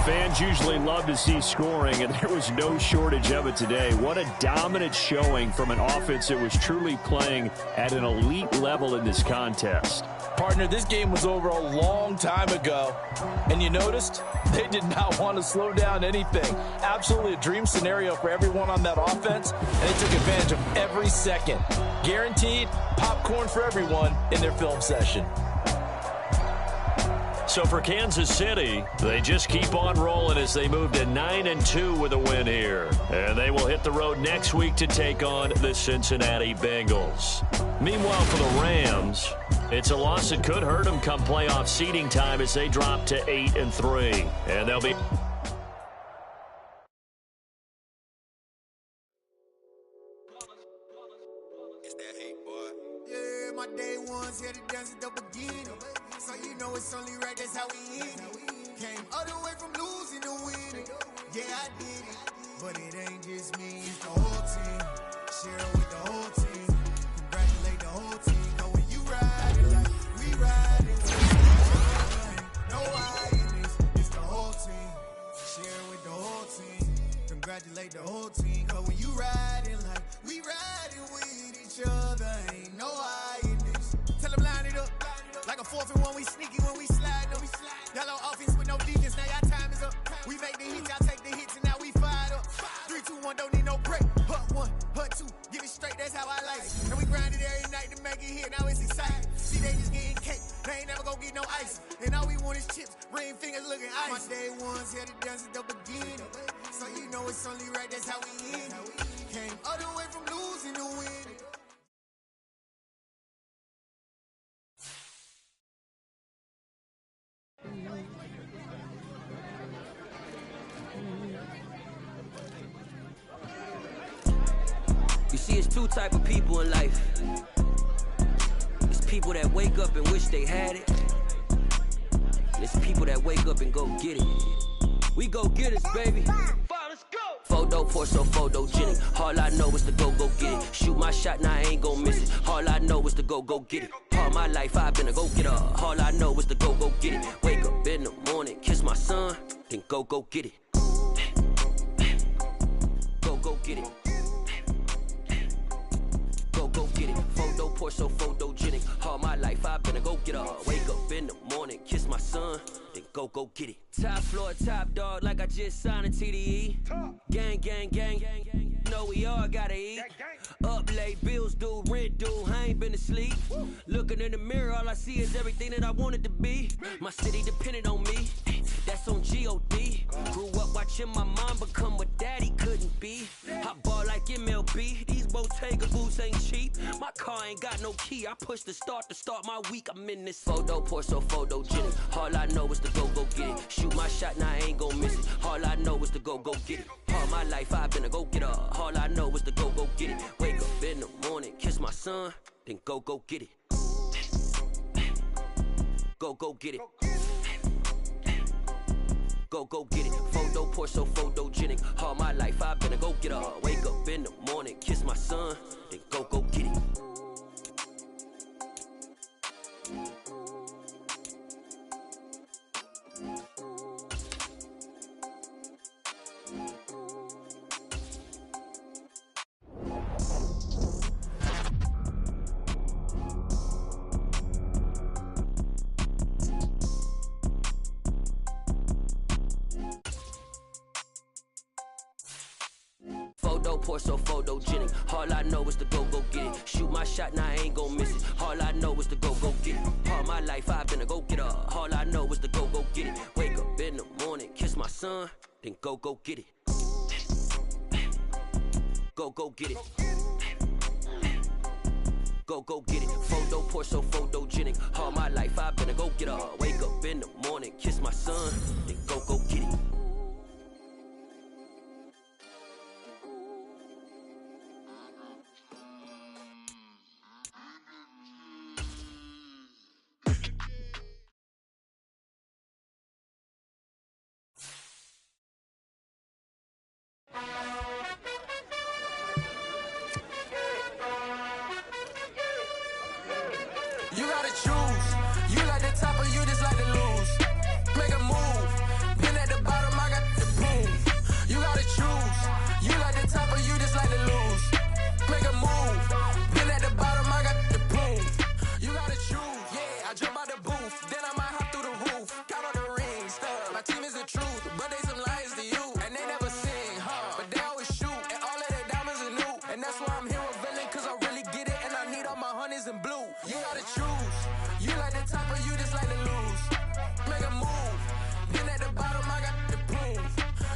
Fans usually love to see scoring, and there was no shortage of it today. What a dominant showing from an offense that was truly playing at an elite level in this contest. Partner, this game was over a long time ago, and you noticed they did not want to slow down anything. Absolutely a dream scenario for everyone on that offense, and they took advantage of every second. Guaranteed popcorn for everyone in their film session. So for Kansas City, they just keep on rolling as they move to 9-2 with a win here. And they will hit the road next week to take on the Cincinnati Bengals. Meanwhile, for the Rams, it's a loss that could hurt them come playoff seeding time as they drop to 8-3. And they'll be... It's that hate, boy. Yeah, my day ones here to dance at the beginning. So you know it's only right, that's how we eat it. Came all the way from losing to winning. Yeah, I did it. But it ain't just me, it's the whole team. Share it with the whole team. Congratulate the whole team. Know when you ride it like we ride it. No I in this, it's the whole team. Share it with the whole team. Congratulate the whole team. Cause when you ride it like we ride it with each other. Ain't no I in this. Tell them line it up. Like a 4th and 1, we sneaky when we slide. Y'all on offense with no defense, now y'all tired. get no ice. And all we want is chips, ring fingers looking ice. My day ones here to dance at the beginning. So you know it's only right, that's how we end. Came all the way from losing to winning. You see, it's two type of people in life. It's people that wake up and wish they had it. And it's people that wake up and go get it. We go get it, baby. Let's go. Photo, Porso, photogenic. All I know is to go get it. Shoot my shot, now I ain't gon' miss it. All I know is to go get it. All my life I've been a go-getter. All I know is to go get it. Wake up in the morning, kiss my son, then go get it. Go get it. Go get it. Photo, Porso, photogenic. All my life I've been a go-getter. Wake up in the morning, kiss my son, then go get it. Top floor, top dog, like I just signed a TDE. Gang. Know we all gotta eat. Up late, bills due, rent due, I ain't been asleep. Looking in the mirror, all I see is everything that I wanted to be. My city depended on me, that's on G.O.D. Grew up watching my mom become what daddy couldn't be. I ball like MLB, these Bottega boots ain't cheap. My car ain't got no key, I push the start to start my week. I'm in this photo, Porso, photogenic. All I know is to go get it. Shoot my shot, now I ain't gon' miss it. All I know is to go get it. All my life I've been a go-getter. All I know is to go get it. Wake up in the morning, kiss my son, then go get it. Go get it. Go get it. Photo, Porso, photogenic. All my life I've been a go-getter. Wake up in the morning, kiss my son, then go get it. Porso, photogenic. All I know is to go get it. Shoot my shot, now I ain't gon' miss it. All I know is to go get it. All my life I've been a go-getter. All I know is to go get it. Wake up in the morning, kiss my son, then go get it. Go get it. Go get it. Photo, Porso, photogenic. All my life I've been a go-getter. Wake up in the morning, kiss my son, then go get it. You gotta choose. You like the top or you just like to lose. Make a move. Been at the bottom, I got the proof. You gotta choose. You like the top or you just like to lose. Make a move. Been at the bottom, I got the proof. You gotta choose. Yeah, I jump out the booth, then I might hop through the roof. Count on the rings, stuff. My team is the truth, but they some liars to you. And they never sing, but they always shoot. And all of their diamonds are new. And that's why I'm here revealing, cause I really get it. And I need all my honeys in blue. You gotta choose. You like the top or you just like to lose. Make a move. Been at the bottom, I got the proof.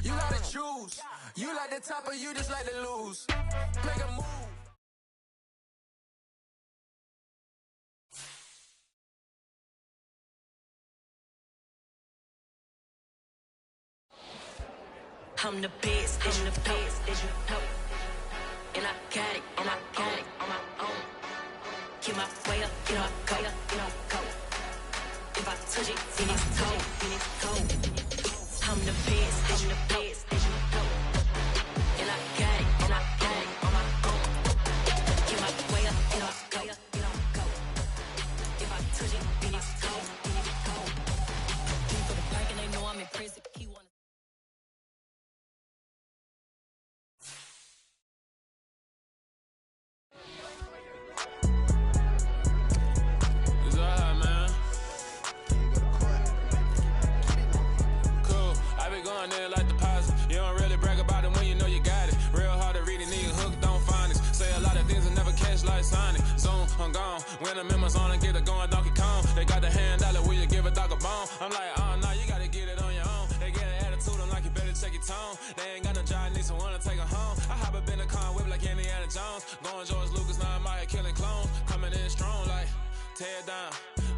You gotta choose. You like the top or you just like to lose. Make a move. I'm the best, I'm the best, as you know. And I got it, and I got it on my own. Get my way up, get my go, go. If I touch it, then it's cold, then it's cold. I'm the best, as you know. And I got it, and I got it on my own. Get my way up, get my go. If I touch it, then it's cold, then it's cold. Keep for the bank and they know I'm in prison. He wanna. There like deposit. You don't really brag about it when you know you got it. Real hard to read it, nigga hook, don't find it. Say a lot of things and never catch like Sonic. Zone, I'm gone. When I'm in my zone, I get it going Donkey Kong. They got the hand dollar, where you tear it down,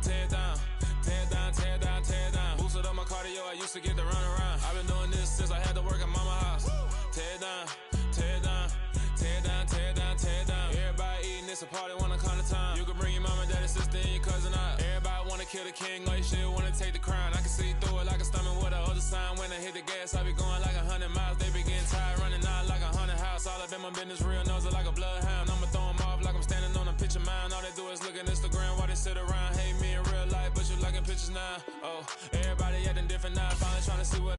tear it down, tear it down, tear it down, tear it down. Boosted up my cardio, I used to get to run around. I've been doing this since I had to work at mama house. Tear it down, tear it down, tear it down, tear it down, tear it down. Everybody eating, it's a party, wanna come to time. You can bring your mama, daddy, sister, and your cousin out. Everybody wanna kill the king, or you shit wanna take the crown. I can see through it like a stomach with a other sign. When I hit the gas, I be going like 100 miles. They be getting tired, running out like 100 house. All of them, my business real, nose it like a bloodhound. I'ma throw them off like I'm standing on a picture mound. All they do is look at Instagram while they sit around. Hate me in real life, but you liking pictures now. Oh, everybody acting different now. Finally trying to see what